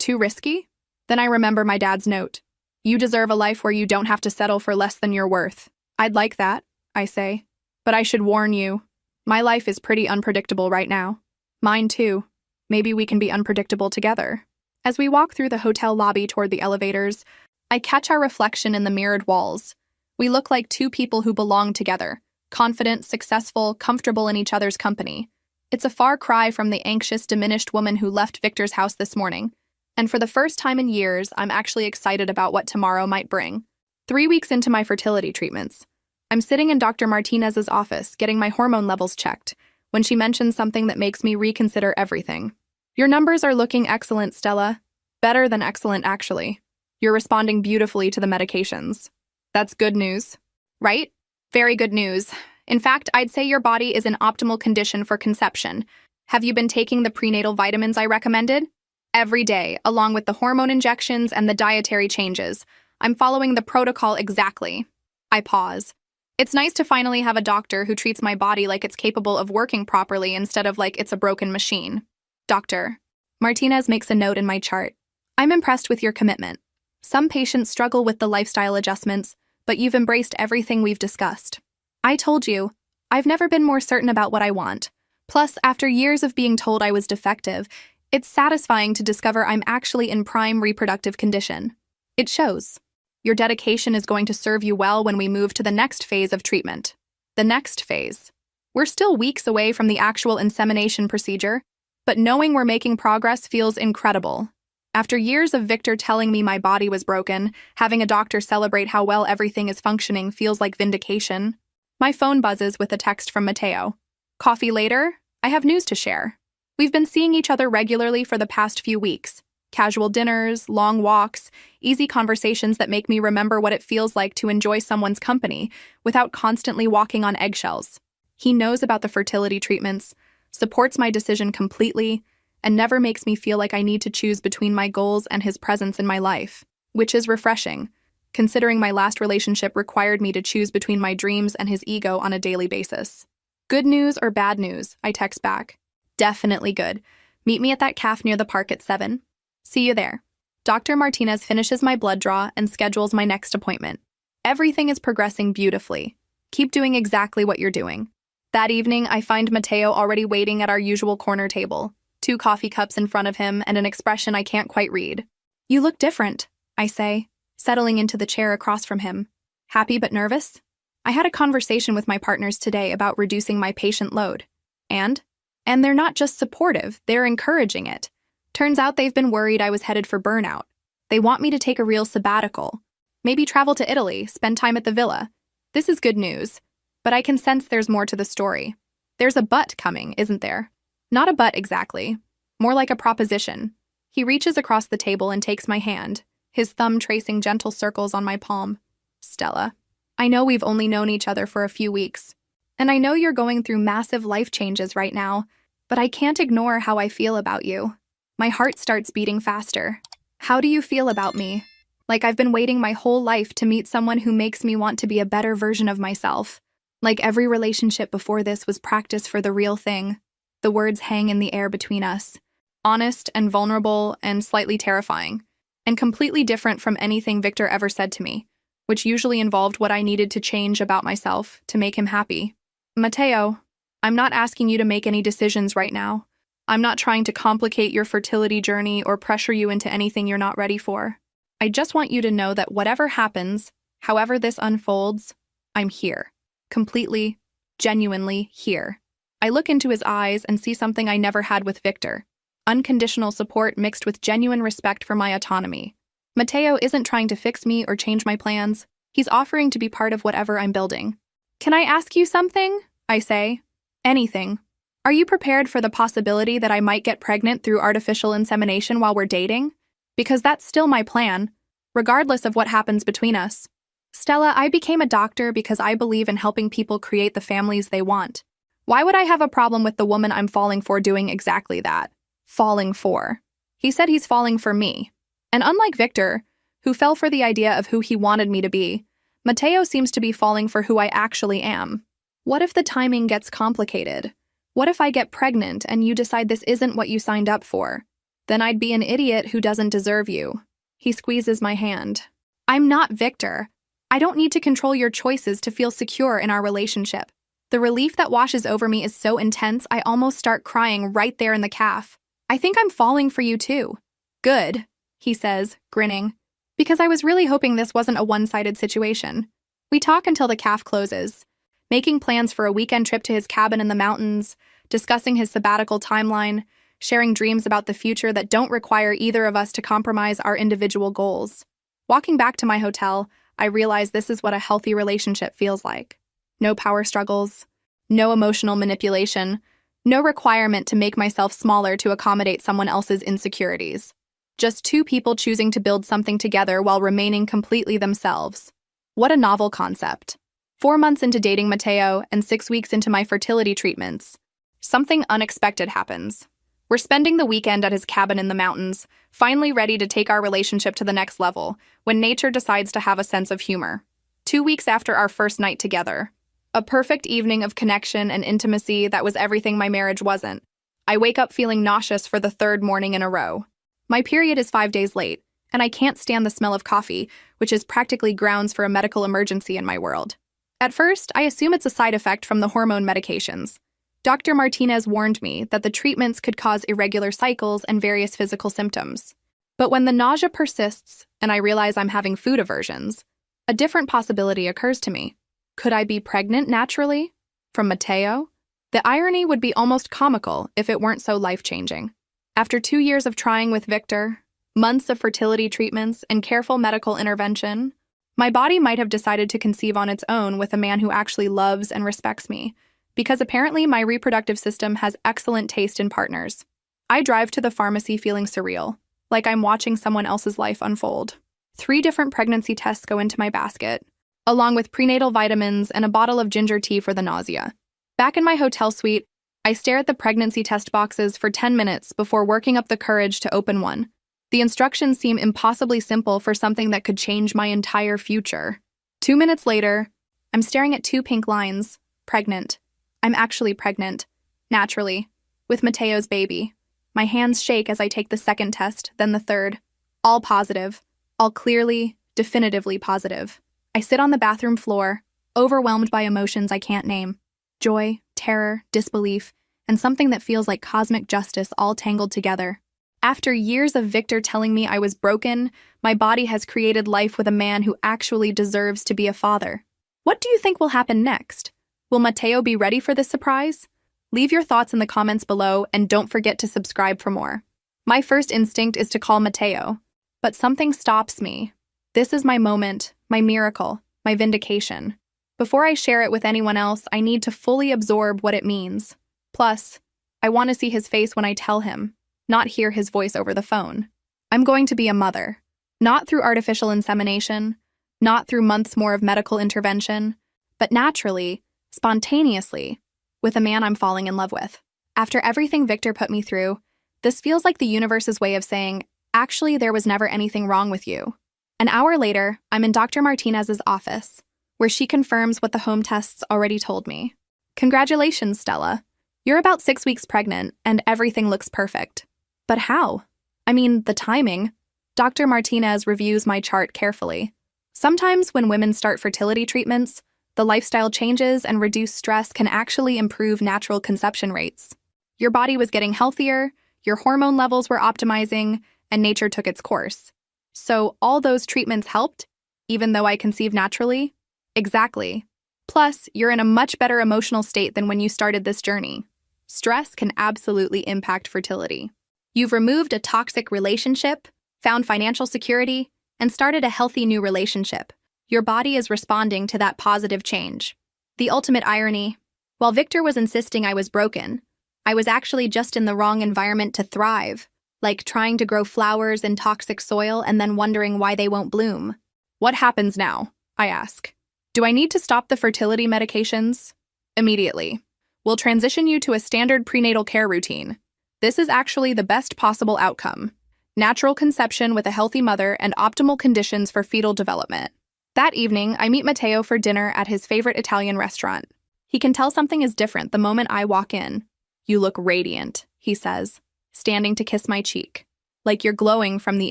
risky? Then I remember my dad's note. You deserve a life where you don't have to settle for less than your worth. I'd like that, I say. But I should warn you, my life is pretty unpredictable right now. Mine too. Maybe we can be unpredictable together. As we walk through the hotel lobby toward the elevators, I catch our reflection in the mirrored walls. We look like two people who belong together, confident, successful, comfortable in each other's company. It's a far cry from the anxious, diminished woman who left Victor's house this morning. And for the first time in years, I'm actually excited about what tomorrow might bring. 3 weeks into my fertility treatments, I'm sitting in Dr. Martinez's office getting my hormone levels checked when she mentions something that makes me reconsider everything. Your numbers are looking excellent, Stella. Better than excellent, actually. You're responding beautifully to the medications. That's good news, right? Very good news. In fact, I'd say your body is in optimal condition for conception. Have you been taking the prenatal vitamins I recommended? Every day, along with the hormone injections and the dietary changes. I'm following the protocol exactly. I pause. It's nice to finally have a doctor who treats my body like it's capable of working properly instead of like it's a broken machine. Doctor. Martinez makes a note in my chart. I'm impressed with your commitment. Some patients struggle with the lifestyle adjustments, but you've embraced everything we've discussed. I told you, I've never been more certain about what I want. Plus, after years of being told I was defective, it's satisfying to discover I'm actually in prime reproductive condition. It shows. Your dedication is going to serve you well when we move to the next phase of treatment. The next phase. We're still weeks away from the actual insemination procedure, but knowing we're making progress feels incredible. After years of Victor telling me my body was broken, having a doctor celebrate how well everything is functioning feels like vindication. My phone buzzes with a text from Mateo. Coffee later? I have news to share. We've been seeing each other regularly for the past few weeks. Casual dinners, long walks, easy conversations that make me remember what it feels like to enjoy someone's company without constantly walking on eggshells. He knows about the fertility treatments, supports my decision completely, and never makes me feel like I need to choose between my goals and his presence in my life, which is refreshing, considering my last relationship required me to choose between my dreams and his ego on a daily basis. Good news or bad news? I text back. Definitely good. Meet me at that cafe near the park at 7. See you there. Dr. Martinez finishes my blood draw and schedules my next appointment. Everything is progressing beautifully. Keep doing exactly what you're doing. That evening, I find Mateo already waiting at our usual corner table, 2 coffee cups in front of him and an expression I can't quite read. You look different, I say, settling into the chair across from him. Happy but nervous? I had a conversation with my partners today about reducing my patient load. And they're not just supportive, they're encouraging it. Turns out they've been worried I was headed for burnout. They want me to take a real sabbatical. Maybe travel to Italy, spend time at the villa. This is good news, but I can sense there's more to the story. There's a but coming, isn't there? Not a but exactly. More like a proposition. He reaches across the table and takes my hand, his thumb tracing gentle circles on my palm. Stella, I know we've only known each other for a few weeks, and I know you're going through massive life changes right now, but I can't ignore how I feel about you. My heart starts beating faster. How do you feel about me? Like I've been waiting my whole life to meet someone who makes me want to be a better version of myself. Like every relationship before this was practice for the real thing. The words hang in the air between us. Honest and vulnerable and slightly terrifying. And completely different from anything Victor ever said to me, which usually involved what I needed to change about myself to make him happy. Mateo, I'm not asking you to make any decisions right now. I'm not trying to complicate your fertility journey or pressure you into anything you're not ready for. I just want you to know that whatever happens, however this unfolds, I'm here. Completely, genuinely here. I look into his eyes and see something I never had with Victor. Unconditional support mixed with genuine respect for my autonomy. Mateo isn't trying to fix me or change my plans. He's offering to be part of whatever I'm building. Can I ask you something? I say. Anything. Are you prepared for the possibility that I might get pregnant through artificial insemination while we're dating? Because that's still my plan, regardless of what happens between us. Stella, I became a doctor because I believe in helping people create the families they want. Why would I have a problem with the woman I'm falling for doing exactly that? Falling for. He said he's falling for me. And unlike Victor, who fell for the idea of who he wanted me to be, Mateo seems to be falling for who I actually am. What if the timing gets complicated? What if I get pregnant and you decide this isn't what you signed up for? Then I'd be an idiot who doesn't deserve you. He squeezes my hand. I'm not Victor. I don't need to control your choices to feel secure in our relationship. The relief that washes over me is so intense I almost start crying right there in the calf. I think I'm falling for you too. Good, he says, grinning. Because I was really hoping this wasn't a one-sided situation. We talk until the calf closes, making plans for a weekend trip to his cabin in the mountains, discussing his sabbatical timeline, sharing dreams about the future that don't require either of us to compromise our individual goals. Walking back to my hotel, I realize this is what a healthy relationship feels like. No power struggles, no emotional manipulation, no requirement to make myself smaller to accommodate someone else's insecurities. Just two people choosing to build something together while remaining completely themselves. What a novel concept. 4 months into dating Mateo and 6 weeks into my fertility treatments, something unexpected happens. We're spending the weekend at his cabin in the mountains, finally ready to take our relationship to the next level, when nature decides to have a sense of humor. 2 weeks after our first night together. A perfect evening of connection and intimacy that was everything my marriage wasn't. I wake up feeling nauseous for the 3rd morning in a row. My period is 5 days late, and I can't stand the smell of coffee, which is practically grounds for a medical emergency in my world. At first, I assume it's a side effect from the hormone medications. Dr. Martinez warned me that the treatments could cause irregular cycles and various physical symptoms. But when the nausea persists and I realize I'm having food aversions, a different possibility occurs to me. Could I be pregnant naturally? From Mateo? The irony would be almost comical if it weren't so life-changing. After 2 years of trying with Victor, months of fertility treatments, and careful medical intervention, my body might have decided to conceive on its own with a man who actually loves and respects me, because apparently my reproductive system has excellent taste in partners. I drive to the pharmacy feeling surreal, like I'm watching someone else's life unfold. 3 different pregnancy tests go into my basket, along with prenatal vitamins and a bottle of ginger tea for the nausea. Back in my hotel suite, I stare at the pregnancy test boxes for 10 minutes before working up the courage to open one. The instructions seem impossibly simple for something that could change my entire future. 2 minutes later, I'm staring at 2 pink lines. Pregnant. I'm actually pregnant. Naturally. With Mateo's baby. My hands shake as I take the 2nd test, then the 3rd. All positive. All clearly, definitively positive. I sit on the bathroom floor, overwhelmed by emotions I can't name. Joy, terror, disbelief, and something that feels like cosmic justice all tangled together. After years of Victor telling me I was broken, my body has created life with a man who actually deserves to be a father. What do you think will happen next? Will Mateo be ready for this surprise? Leave your thoughts in the comments below and don't forget to subscribe for more. My first instinct is to call Mateo, but something stops me. This is my moment, my miracle, my vindication. Before I share it with anyone else, I need to fully absorb what it means. Plus, I want to see his face when I tell him, not hear his voice over the phone. I'm going to be a mother. Not through artificial insemination, not through months more of medical intervention, but naturally, spontaneously, with a man I'm falling in love with. After everything Victor put me through, this feels like the universe's way of saying, actually, there was never anything wrong with you. An hour later, I'm in Dr. Martinez's office, where she confirms what the home tests already told me. Congratulations, Stella. You're about 6 weeks pregnant, and everything looks perfect. But how? I mean, the timing. Dr. Martinez reviews my chart carefully. Sometimes when women start fertility treatments, the lifestyle changes and reduced stress can actually improve natural conception rates. Your body was getting healthier, your hormone levels were optimizing, and nature took its course. So all those treatments helped, even though I conceived naturally? Exactly. Plus, you're in a much better emotional state than when you started this journey. Stress can absolutely impact fertility. You've removed a toxic relationship, found financial security, and started a healthy new relationship. Your body is responding to that positive change. The ultimate irony, while Victor was insisting I was broken, I was actually just in the wrong environment to thrive, like trying to grow flowers in toxic soil and then wondering why they won't bloom. What happens now? I ask. Do I need to stop the fertility medications? Immediately. We'll transition you to a standard prenatal care routine. This is actually the best possible outcome. Natural conception with a healthy mother and optimal conditions for fetal development. That evening, I meet Mateo for dinner at his favorite Italian restaurant. He can tell something is different the moment I walk in. You look radiant, he says, standing to kiss my cheek. Like you're glowing from the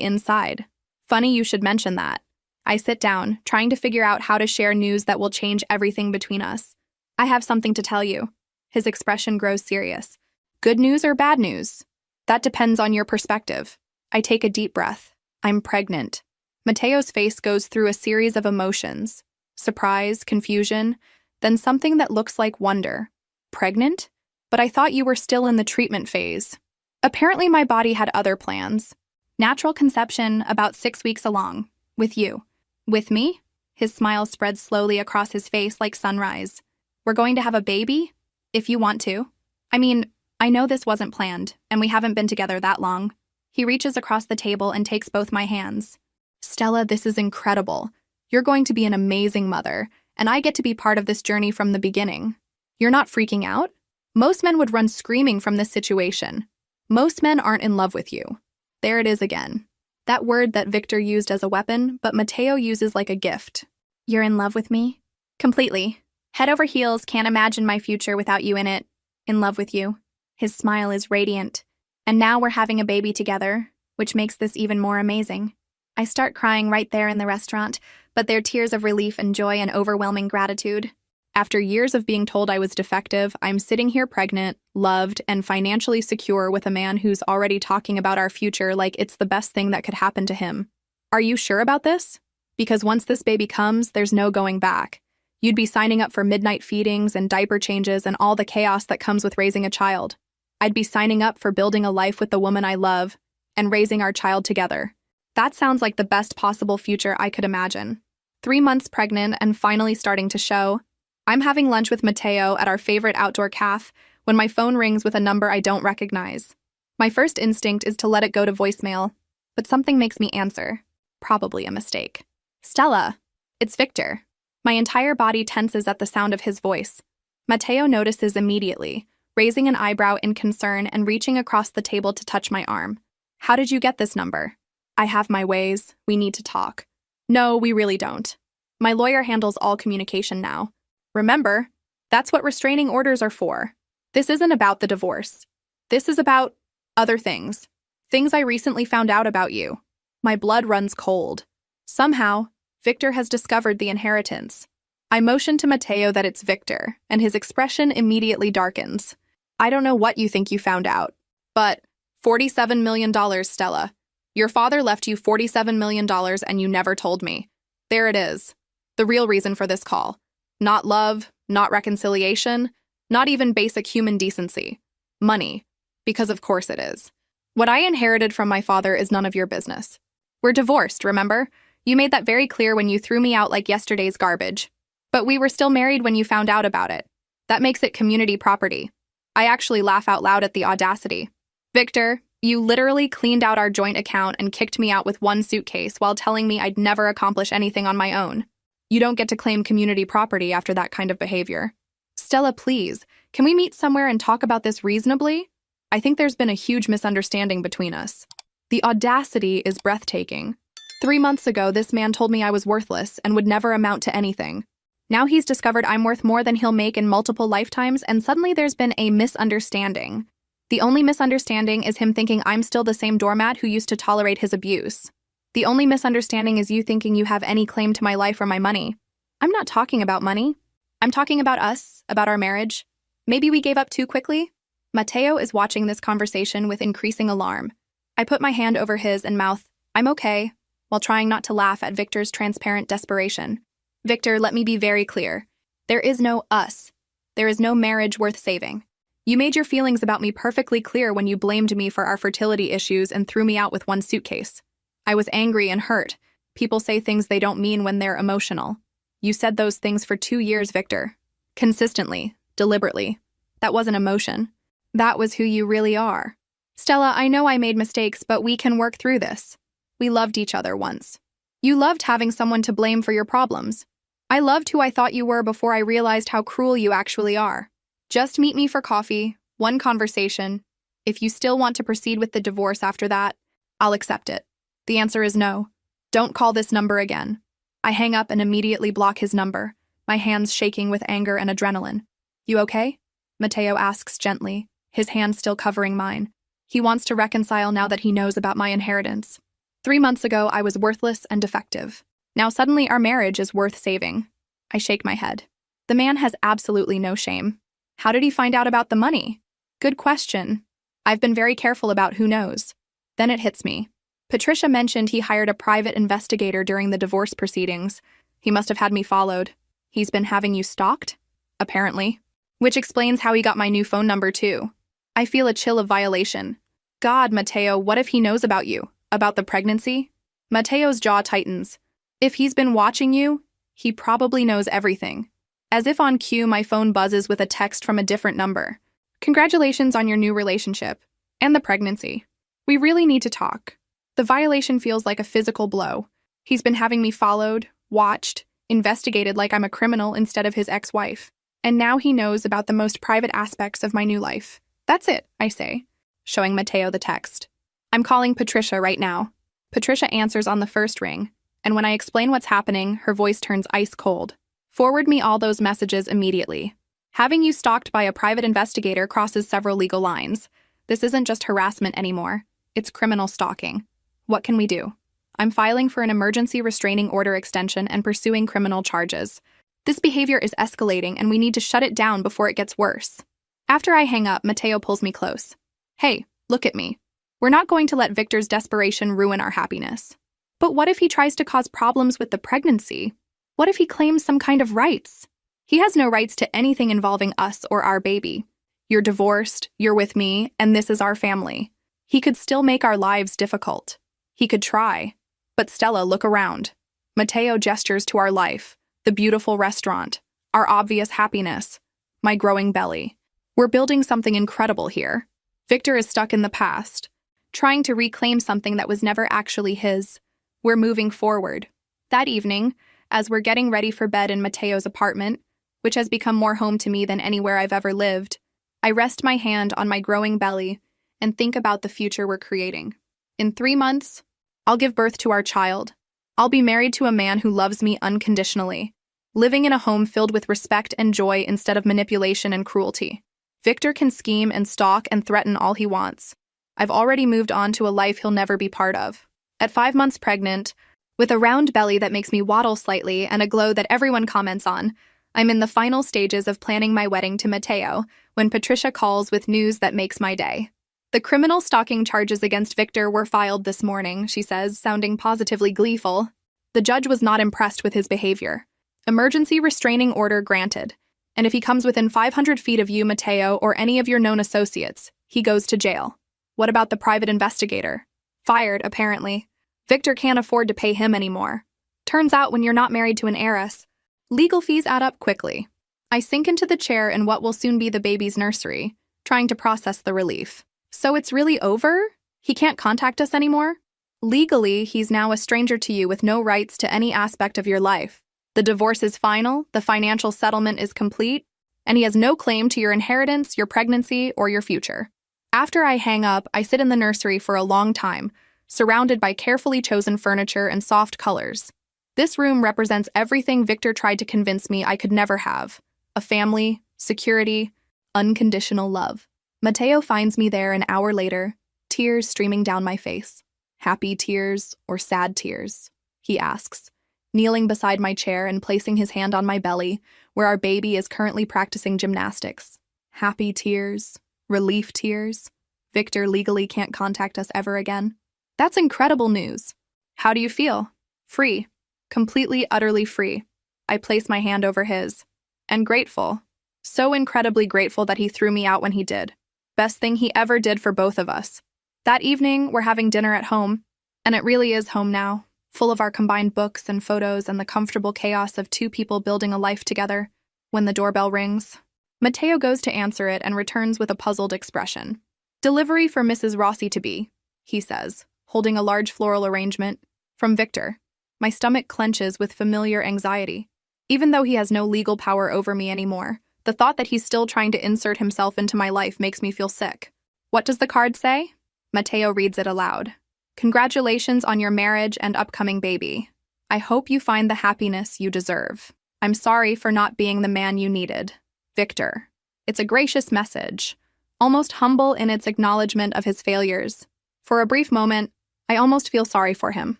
inside. Funny you should mention that. I sit down, trying to figure out how to share news that will change everything between us. I have something to tell you. His expression grows serious. Good news or bad news? That depends on your perspective. I take a deep breath. I'm pregnant. Mateo's face goes through a series of emotions. Surprise, confusion, then something that looks like wonder. Pregnant? But I thought you were still in the treatment phase. Apparently my body had other plans. Natural conception about 6 weeks along. With you. With me? His smile spreads slowly across his face like sunrise. We're going to have a baby? If you want to. I mean, I know this wasn't planned, and we haven't been together that long. He reaches across the table and takes both my hands. Stella, this is incredible. You're going to be an amazing mother, and I get to be part of this journey from the beginning. You're not freaking out? Most men would run screaming from this situation. Most men aren't in love with you. There it is again. That word that Victor used as a weapon, but Mateo uses like a gift. You're in love with me? Completely. Head over heels, can't imagine my future without you in it. In love with you. His smile is radiant. And now we're having a baby together, which makes this even more amazing. I start crying right there in the restaurant, but they're tears of relief and joy and overwhelming gratitude. After years of being told I was defective, I'm sitting here pregnant, loved, and financially secure with a man who's already talking about our future like it's the best thing that could happen to him. Are you sure about this? Because once this baby comes, there's no going back. You'd be signing up for midnight feedings and diaper changes and all the chaos that comes with raising a child. I'd be signing up for building a life with the woman I love and raising our child together. That sounds like the best possible future I could imagine. 3 months pregnant and finally starting to show. I'm having lunch with Mateo at our favorite outdoor cafe when my phone rings with a number I don't recognize. My first instinct is to let it go to voicemail, but something makes me answer. Probably a mistake. Stella, it's Victor. My entire body tenses at the sound of his voice. Mateo notices immediately, raising an eyebrow in concern and reaching across the table to touch my arm. How did you get this number? I have my ways. We need to talk. No, we really don't. My lawyer handles all communication now. Remember, that's what restraining orders are for. This isn't about the divorce. This is about other things. Things I recently found out about you. My blood runs cold. Somehow, Victor has discovered the inheritance. I motion to Mateo that it's Victor, and his expression immediately darkens. I don't know what you think you found out, but $47 million, Stella. Your father left you $47 million and you never told me. There it is. The real reason for this call. Not love, not reconciliation, not even basic human decency. Money. Because of course it is. What I inherited from my father is none of your business. We're divorced, remember? You made that very clear when you threw me out like yesterday's garbage. But we were still married when you found out about it. That makes it community property. I actually laugh out loud at the audacity. Victor, You literally cleaned out our joint account and kicked me out with one suitcase while telling me I'd never accomplish anything on my own. You don't get to claim community property after that kind of behavior. Stella, please, can we meet somewhere and talk about this reasonably? I think there's been a huge misunderstanding between us. The audacity is breathtaking. 3 months ago, this man told me I was worthless and would never amount to anything. Now he's discovered I'm worth more than he'll make in multiple lifetimes, and suddenly there's been a misunderstanding. The only misunderstanding is him thinking I'm still the same doormat who used to tolerate his abuse. The only misunderstanding is you thinking you have any claim to my life or my money. I'm not talking about money. I'm talking about us, about our marriage. Maybe we gave up too quickly? Mateo is watching this conversation with increasing alarm. I put my hand over his and mouth, "I'm okay," while trying not to laugh at Victor's transparent desperation. Victor, let me be very clear. There is no us. There is no marriage worth saving. You made your feelings about me perfectly clear when you blamed me for our fertility issues and threw me out with one suitcase. I was angry and hurt. People say things they don't mean when they're emotional. You said those things for 2 years, Victor. Consistently, deliberately. That wasn't emotion. That was who you really are. Stella, I know I made mistakes, but we can work through this. We loved each other once. You loved having someone to blame for your problems. I loved who I thought you were before I realized how cruel you actually are. Just meet me for coffee, one conversation. If you still want to proceed with the divorce after that, I'll accept it. The answer is no. Don't call this number again. I hang up and immediately block his number, my hands shaking with anger and adrenaline. You okay? Mateo asks gently, his hand still covering mine. He wants to reconcile now that he knows about my inheritance. 3 months ago, I was worthless and defective. Now suddenly our marriage is worth saving. I shake my head. The man has absolutely no shame. How did he find out about the money? Good question. I've been very careful about who knows. Then it hits me. Patricia mentioned he hired a private investigator during the divorce proceedings. He must have had me followed. He's been having you stalked? Apparently. Which explains how he got my new phone number too. I feel a chill of violation. God, Mateo, what if he knows about you? About the pregnancy? Mateo's jaw tightens. If he's been watching you, he probably knows everything. As if on cue, my phone buzzes with a text from a different number. Congratulations on your new relationship. And the pregnancy. We really need to talk. The violation feels like a physical blow. He's been having me followed, watched, investigated like I'm a criminal instead of his ex-wife. And now he knows about the most private aspects of my new life. That's it, I say, showing Mateo the text. I'm calling Patricia right now. Patricia answers on the first ring, and when I explain what's happening, her voice turns ice cold. Forward me all those messages immediately. Having you stalked by a private investigator crosses several legal lines. This isn't just harassment anymore. It's criminal stalking. What can we do? I'm filing for an emergency restraining order extension and pursuing criminal charges. This behavior is escalating and we need to shut it down before it gets worse. After I hang up, Mateo pulls me close. Hey, look at me. We're not going to let Victor's desperation ruin our happiness. But what if he tries to cause problems with the pregnancy? What if he claims some kind of rights? He has no rights to anything involving us or our baby. You're divorced, you're with me, and this is our family. He could still make our lives difficult. He could try. But Stella, look around. Mateo gestures to our life, the beautiful restaurant, our obvious happiness, my growing belly. We're building something incredible here. Victor is stuck in the past, trying to reclaim something that was never actually his. We're moving forward. That evening, as we're getting ready for bed in Mateo's apartment, which has become more home to me than anywhere I've ever lived, I rest my hand on my growing belly and think about the future we're creating. In 3 months, I'll give birth to our child. I'll be married to a man who loves me unconditionally, living in a home filled with respect and joy instead of manipulation and cruelty. Victor can scheme and stalk and threaten all he wants. I've already moved on to a life he'll never be part of. At 5 months pregnant, with a round belly that makes me waddle slightly and a glow that everyone comments on, I'm in the final stages of planning my wedding to Mateo when Patricia calls with news that makes my day. The criminal stalking charges against Victor were filed this morning, she says, sounding positively gleeful. The judge was not impressed with his behavior. Emergency restraining order granted. And if he comes within 500 feet of you, Mateo, or any of your known associates, he goes to jail. What about the private investigator? Fired, apparently. Victor can't afford to pay him anymore. Turns out when you're not married to an heiress, legal fees add up quickly. I sink into the chair in what will soon be the baby's nursery, trying to process the relief. So it's really over? He can't contact us anymore? Legally, he's now a stranger to you with no rights to any aspect of your life. The divorce is final, the financial settlement is complete, and he has no claim to your inheritance, your pregnancy, or your future. After I hang up, I sit in the nursery for a long time, surrounded by carefully chosen furniture and soft colors. This room represents everything Victor tried to convince me I could never have: a family, security, unconditional love. Mateo finds me there an hour later, tears streaming down my face. Happy tears or sad tears? He asks, kneeling beside my chair and placing his hand on my belly, where our baby is currently practicing gymnastics. Happy tears? Relief tears? Victor legally can't contact us ever again? That's incredible news. How do you feel? Free. Completely, utterly free. I place my hand over his. And grateful. So incredibly grateful that he threw me out when he did. Best thing he ever did for both of us. That evening, we're having dinner at home, and it really is home now, full of our combined books and photos and the comfortable chaos of two people building a life together. When the doorbell rings, Mateo goes to answer it and returns with a puzzled expression. "Delivery for Mrs. Rossi-to-be," he says, holding a large floral arrangement. From Victor. My stomach clenches with familiar anxiety. Even though he has no legal power over me anymore, the thought that he's still trying to insert himself into my life makes me feel sick. What does the card say? Mateo reads it aloud. "Congratulations on your marriage and upcoming baby. I hope you find the happiness you deserve. I'm sorry for not being the man you needed. Victor." It's a gracious message, almost humble in its acknowledgement of his failures. For a brief moment, I almost feel sorry for him.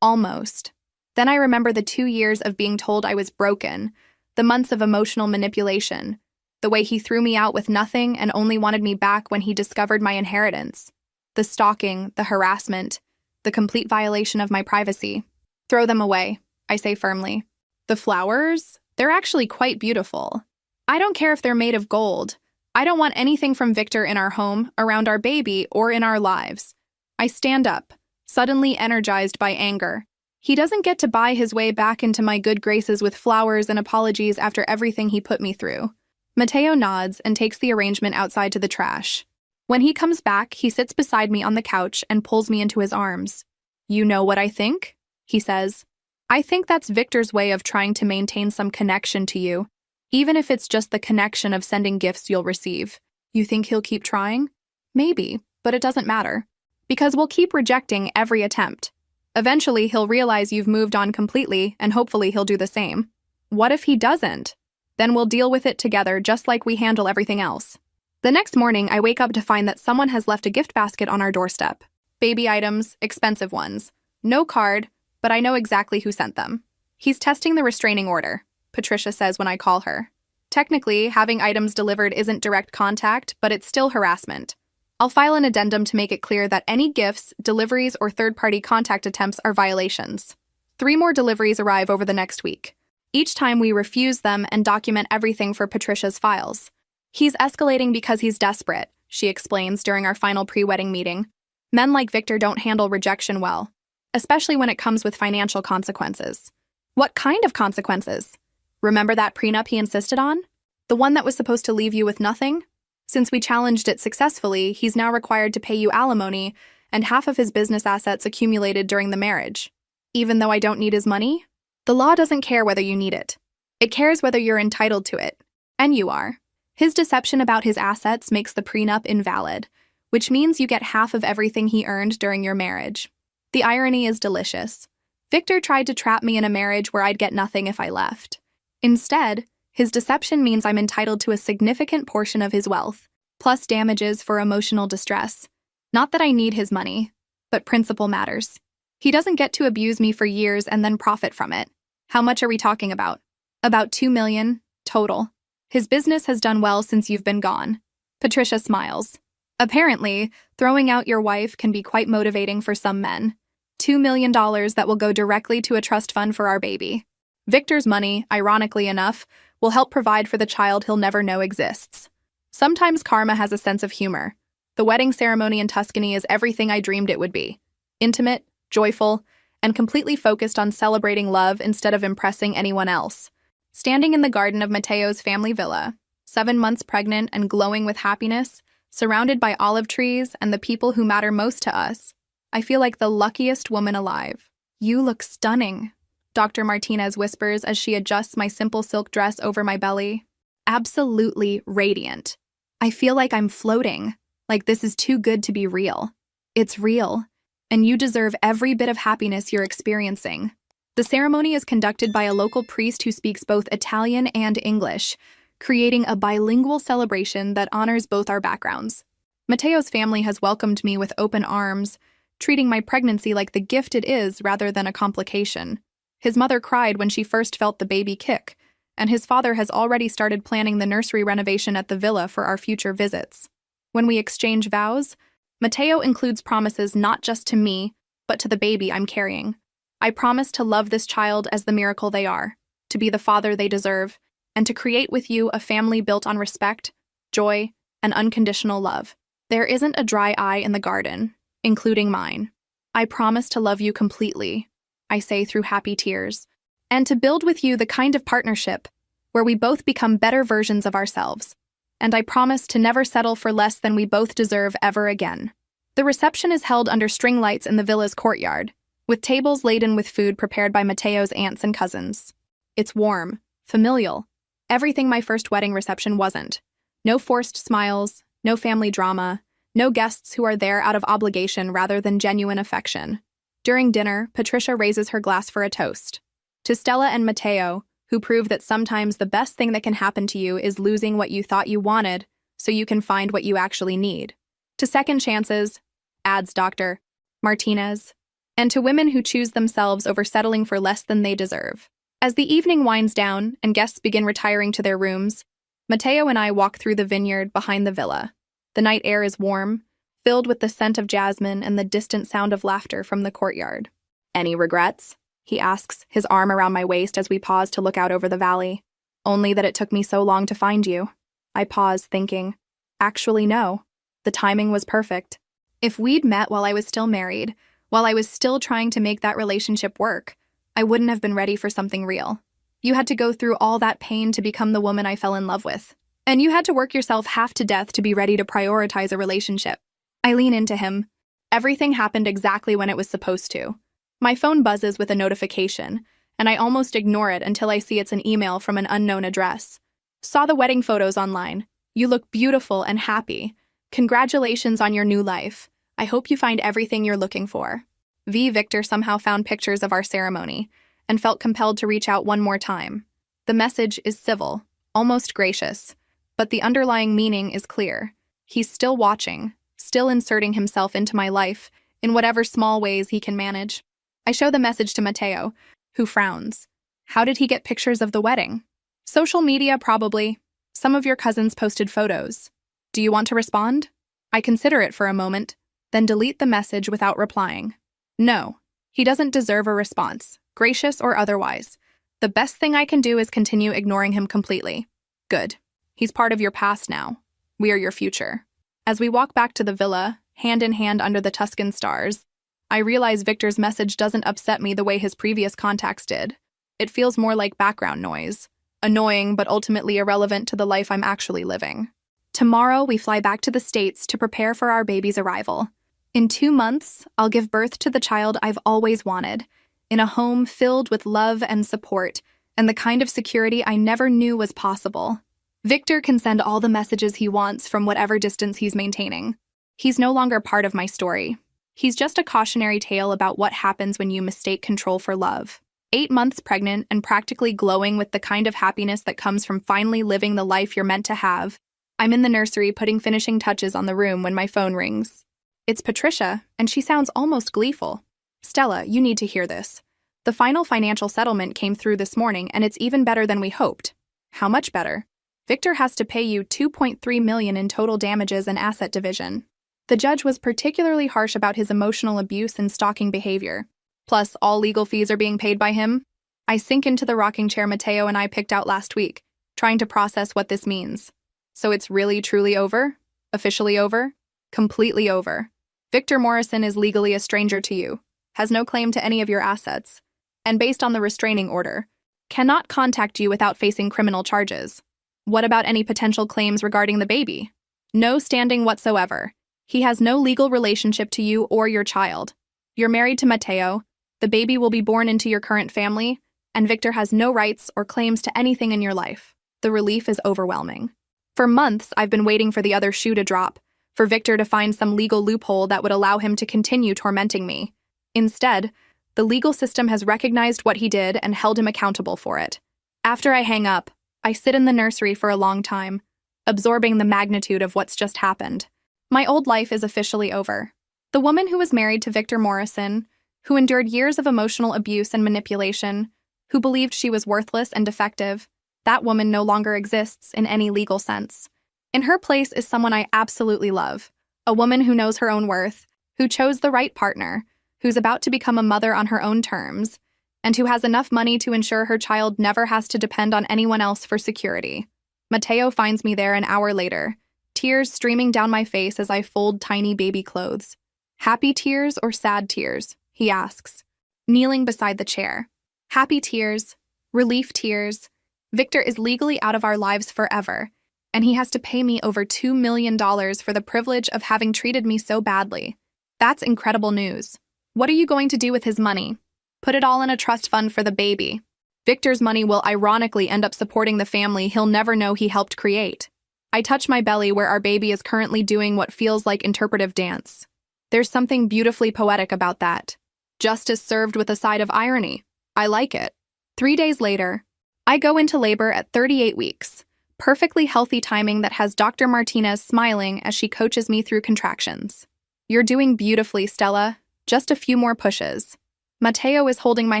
Almost. Then I remember the 2 years of being told I was broken, the months of emotional manipulation, the way he threw me out with nothing and only wanted me back when he discovered my inheritance. The stalking, the harassment, the complete violation of my privacy. Throw them away, I say firmly. The flowers? They're actually quite beautiful. I don't care if they're made of gold. I don't want anything from Victor in our home, around our baby, or in our lives. I stand up, suddenly energized by anger. He doesn't get to buy his way back into my good graces with flowers and apologies after everything he put me through. Mateo nods and takes the arrangement outside to the trash. When he comes back, he sits beside me on the couch and pulls me into his arms. "You know what I think?" he says. "I think that's Victor's way of trying to maintain some connection to you, even if it's just the connection of sending gifts you'll receive. You think he'll keep trying? Maybe, but it doesn't matter. Because we'll keep rejecting every attempt. Eventually, he'll realize you've moved on completely, and hopefully he'll do the same. What if he doesn't? Then we'll deal with it together just like we handle everything else." The next morning, I wake up to find that someone has left a gift basket on our doorstep. Baby items, expensive ones. No card, but I know exactly who sent them. "He's testing the restraining order," Patricia says when I call her. Technically, having items delivered isn't direct contact, but it's still harassment. I'll file an addendum to make it clear that any gifts, deliveries, or third-party contact attempts are violations. 3 more deliveries arrive over the next week. Each time we refuse them and document everything for Patricia's files. "He's escalating because he's desperate," she explains during our final pre-wedding meeting. "Men like Victor don't handle rejection well, especially when it comes with financial consequences." "What kind of consequences? Remember that prenup he insisted on? The one that was supposed to leave you with nothing? Since we challenged it successfully, he's now required to pay you alimony and half of his business assets accumulated during the marriage. Even though I don't need his money? The law doesn't care whether you need it. It cares whether you're entitled to it. And you are. His deception about his assets makes the prenup invalid, which means you get half of everything he earned during your marriage. The irony is delicious. Victor tried to trap me in a marriage where I'd get nothing if I left. Instead, his deception means I'm entitled to a significant portion of his wealth, plus damages for emotional distress. Not that I need his money, but principle matters. He doesn't get to abuse me for years and then profit from it. How much are we talking about? About $2 million, total. His business has done well since you've been gone. Patricia smiles. Apparently, throwing out your wife can be quite motivating for some men. $2 million that will go directly to a trust fund for our baby. Victor's money, ironically enough, will help provide for the child he'll never know exists. Sometimes karma has a sense of humor. The wedding ceremony in Tuscany is everything I dreamed it would be. Intimate, joyful, and completely focused on celebrating love instead of impressing anyone else. Standing in the garden of Mateo's family villa, 7 months pregnant and glowing with happiness, surrounded by olive trees and the people who matter most to us. I feel like the luckiest woman alive. You look stunning, Dr. Martinez whispers as she adjusts my simple silk dress over my belly. Absolutely radiant. I feel like I'm floating, like this is too good to be real. It's real, and you deserve every bit of happiness you're experiencing. The ceremony is conducted by a local priest who speaks both Italian and English, creating a bilingual celebration that honors both our backgrounds. Mateo's family has welcomed me with open arms, treating my pregnancy like the gift it is rather than a complication. His mother cried when she first felt the baby kick, and his father has already started planning the nursery renovation at the villa for our future visits. When we exchange vows, Mateo includes promises not just to me, but to the baby I'm carrying. I promise to love this child as the miracle they are, to be the father they deserve, and to create with you a family built on respect, joy, and unconditional love. There isn't a dry eye in the garden, including mine. I promise to love you completely, I say through happy tears, and to build with you the kind of partnership where we both become better versions of ourselves. And I promise to never settle for less than we both deserve ever again. The reception is held under string lights in the villa's courtyard, with tables laden with food prepared by Mateo's aunts and cousins. It's warm, familial, everything my first wedding reception wasn't. No forced smiles, no family drama, no guests who are there out of obligation rather than genuine affection. During dinner, Patricia raises her glass for a toast. To Stella and Mateo, who prove that sometimes the best thing that can happen to you is losing what you thought you wanted so you can find what you actually need. To second chances, adds Dr. Martinez, and to women who choose themselves over settling for less than they deserve. As the evening winds down and guests begin retiring to their rooms, Mateo and I walk through the vineyard behind the villa. The night air is warm, filled with the scent of jasmine and the distant sound of laughter from the courtyard. Any regrets? He asks, his arm around my waist as we pause to look out over the valley. Only that it took me so long to find you. I pause, thinking, actually no. The timing was perfect. If we'd met while I was still married, while I was still trying to make that relationship work, I wouldn't have been ready for something real. You had to go through all that pain to become the woman I fell in love with. And you had to work yourself half to death to be ready to prioritize a relationship. I lean into him. Everything happened exactly when it was supposed to. My phone buzzes with a notification, and I almost ignore it until I see it's an email from an unknown address. Saw the wedding photos online. You look beautiful and happy. Congratulations on your new life. I hope you find everything you're looking for. Victor somehow found pictures of our ceremony and felt compelled to reach out one more time. The message is civil, almost gracious, but the underlying meaning is clear. He's still watching, still inserting himself into my life in whatever small ways he can manage. I show the message to Mateo, who frowns. How did he get pictures of the wedding? Social media, probably. Some of your cousins posted photos. Do you want to respond? I consider it for a moment, then delete the message without replying. No, he doesn't deserve a response, gracious or otherwise. The best thing I can do is continue ignoring him completely. Good. He's part of your past now. We are your future. As we walk back to the villa, hand in hand under the Tuscan stars, I realize Victor's message doesn't upset me the way his previous contacts did. It feels more like background noise, annoying but ultimately irrelevant to the life I'm actually living. Tomorrow, we fly back to the States to prepare for our baby's arrival. In 2 months, I'll give birth to the child I've always wanted, in a home filled with love and support, and the kind of security I never knew was possible. Victor can send all the messages he wants from whatever distance he's maintaining. He's no longer part of my story. He's just a cautionary tale about what happens when you mistake control for love. 8 months pregnant and practically glowing with the kind of happiness that comes from finally living the life you're meant to have. I'm in the nursery putting finishing touches on the room when my phone rings. It's Patricia, and she sounds almost gleeful. Stella, you need to hear this. The final financial settlement came through this morning, and it's even better than we hoped. How much better? Victor has to pay you $2.3 million in total damages and asset division. The judge was particularly harsh about his emotional abuse and stalking behavior. Plus, all legal fees are being paid by him. I sink into the rocking chair Mateo and I picked out last week, trying to process what this means. So it's really, truly over? Officially over? Completely over. Victor Morrison is legally a stranger to you, has no claim to any of your assets, and based on the restraining order, cannot contact you without facing criminal charges. What about any potential claims regarding the baby? No standing whatsoever. He has no legal relationship to you or your child. You're married to Mateo, the baby will be born into your current family, and Victor has no rights or claims to anything in your life. The relief is overwhelming. For months, I've been waiting for the other shoe to drop, for Victor to find some legal loophole that would allow him to continue tormenting me. Instead, the legal system has recognized what he did and held him accountable for it. After I hang up, I sit in the nursery for a long time, absorbing the magnitude of what's just happened. My old life is officially over. The woman who was married to Victor Morrison, who endured years of emotional abuse and manipulation, who believed she was worthless and defective, that woman no longer exists in any legal sense. In her place is someone I absolutely love, a woman who knows her own worth, who chose the right partner, who's about to become a mother on her own terms, and who has enough money to ensure her child never has to depend on anyone else for security. Mateo finds me there an hour later, tears streaming down my face as I fold tiny baby clothes. Happy tears or sad tears? He asks, kneeling beside the chair. Happy tears, relief tears. Victor is legally out of our lives forever, and he has to pay me over $2 million for the privilege of having treated me so badly. That's incredible news. What are you going to do with his money? Put it all in a trust fund for the baby. Victor's money will ironically end up supporting the family he'll never know he helped create. I touch my belly where our baby is currently doing what feels like interpretive dance. There's something beautifully poetic about that. Justice served with a side of irony. I like it. 3 days later, I go into labor at 38 weeks. Perfectly healthy timing that has Dr. Martinez smiling as she coaches me through contractions. You're doing beautifully, Stella. Just a few more pushes. Mateo is holding my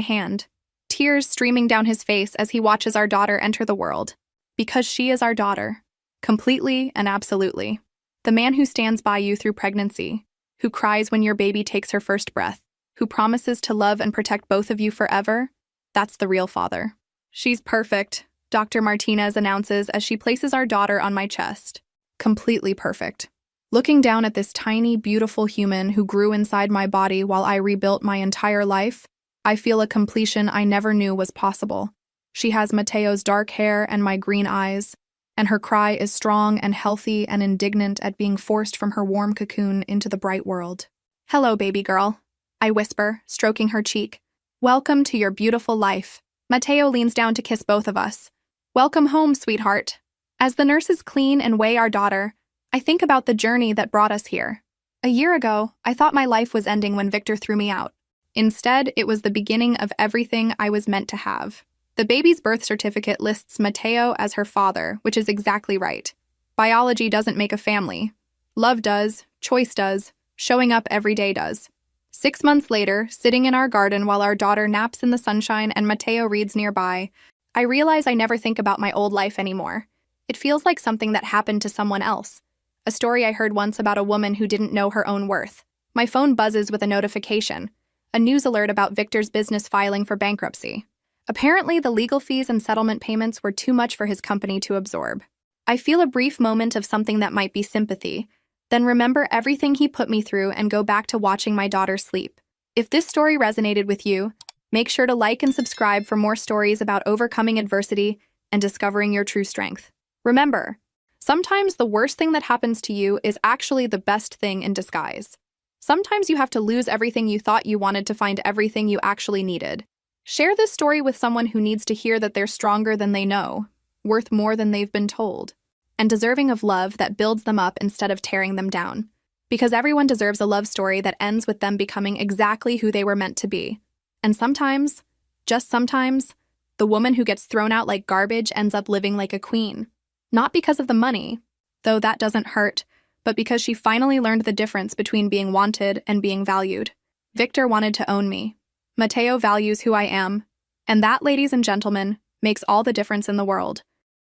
hand, tears streaming down his face as he watches our daughter enter the world. Because she is our daughter. Completely and absolutely. The man who stands by you through pregnancy, who cries when your baby takes her first breath, who promises to love and protect both of you forever, that's the real father. She's perfect, Dr. Martinez announces as she places our daughter on my chest. Completely perfect. Looking down at this tiny, beautiful human who grew inside my body while I rebuilt my entire life, I feel a completion I never knew was possible. She has Mateo's dark hair and my green eyes, and her cry is strong and healthy and indignant at being forced from her warm cocoon into the bright world. Hello, baby girl, I whisper, stroking her cheek. Welcome to your beautiful life. Mateo leans down to kiss both of us. Welcome home, sweetheart. As the nurses clean and weigh our daughter, I think about the journey that brought us here. A year ago, I thought my life was ending when Victor threw me out. Instead, it was the beginning of everything I was meant to have. The baby's birth certificate lists Mateo as her father, which is exactly right. Biology doesn't make a family. Love does, choice does, showing up every day does. 6 months later, sitting in our garden while our daughter naps in the sunshine and Mateo reads nearby, I realize I never think about my old life anymore. It feels like something that happened to someone else. A story I heard once about a woman who didn't know her own worth. My phone buzzes with a notification, a news alert about Victor's business filing for bankruptcy. Apparently, the legal fees and settlement payments were too much for his company to absorb. I feel a brief moment of something that might be sympathy, then remember everything he put me through and go back to watching my daughter sleep. If this story resonated with you, make sure to like and subscribe for more stories about overcoming adversity and discovering your true strength. Remember, sometimes the worst thing that happens to you is actually the best thing in disguise. Sometimes you have to lose everything you thought you wanted to find everything you actually needed. Share this story with someone who needs to hear that they're stronger than they know, worth more than they've been told, and deserving of love that builds them up instead of tearing them down. Because everyone deserves a love story that ends with them becoming exactly who they were meant to be. And sometimes, just sometimes, the woman who gets thrown out like garbage ends up living like a queen. Not because of the money, though that doesn't hurt, but because she finally learned the difference between being wanted and being valued. Victor wanted to own me. Mateo values who I am. And that, ladies and gentlemen, makes all the difference in the world.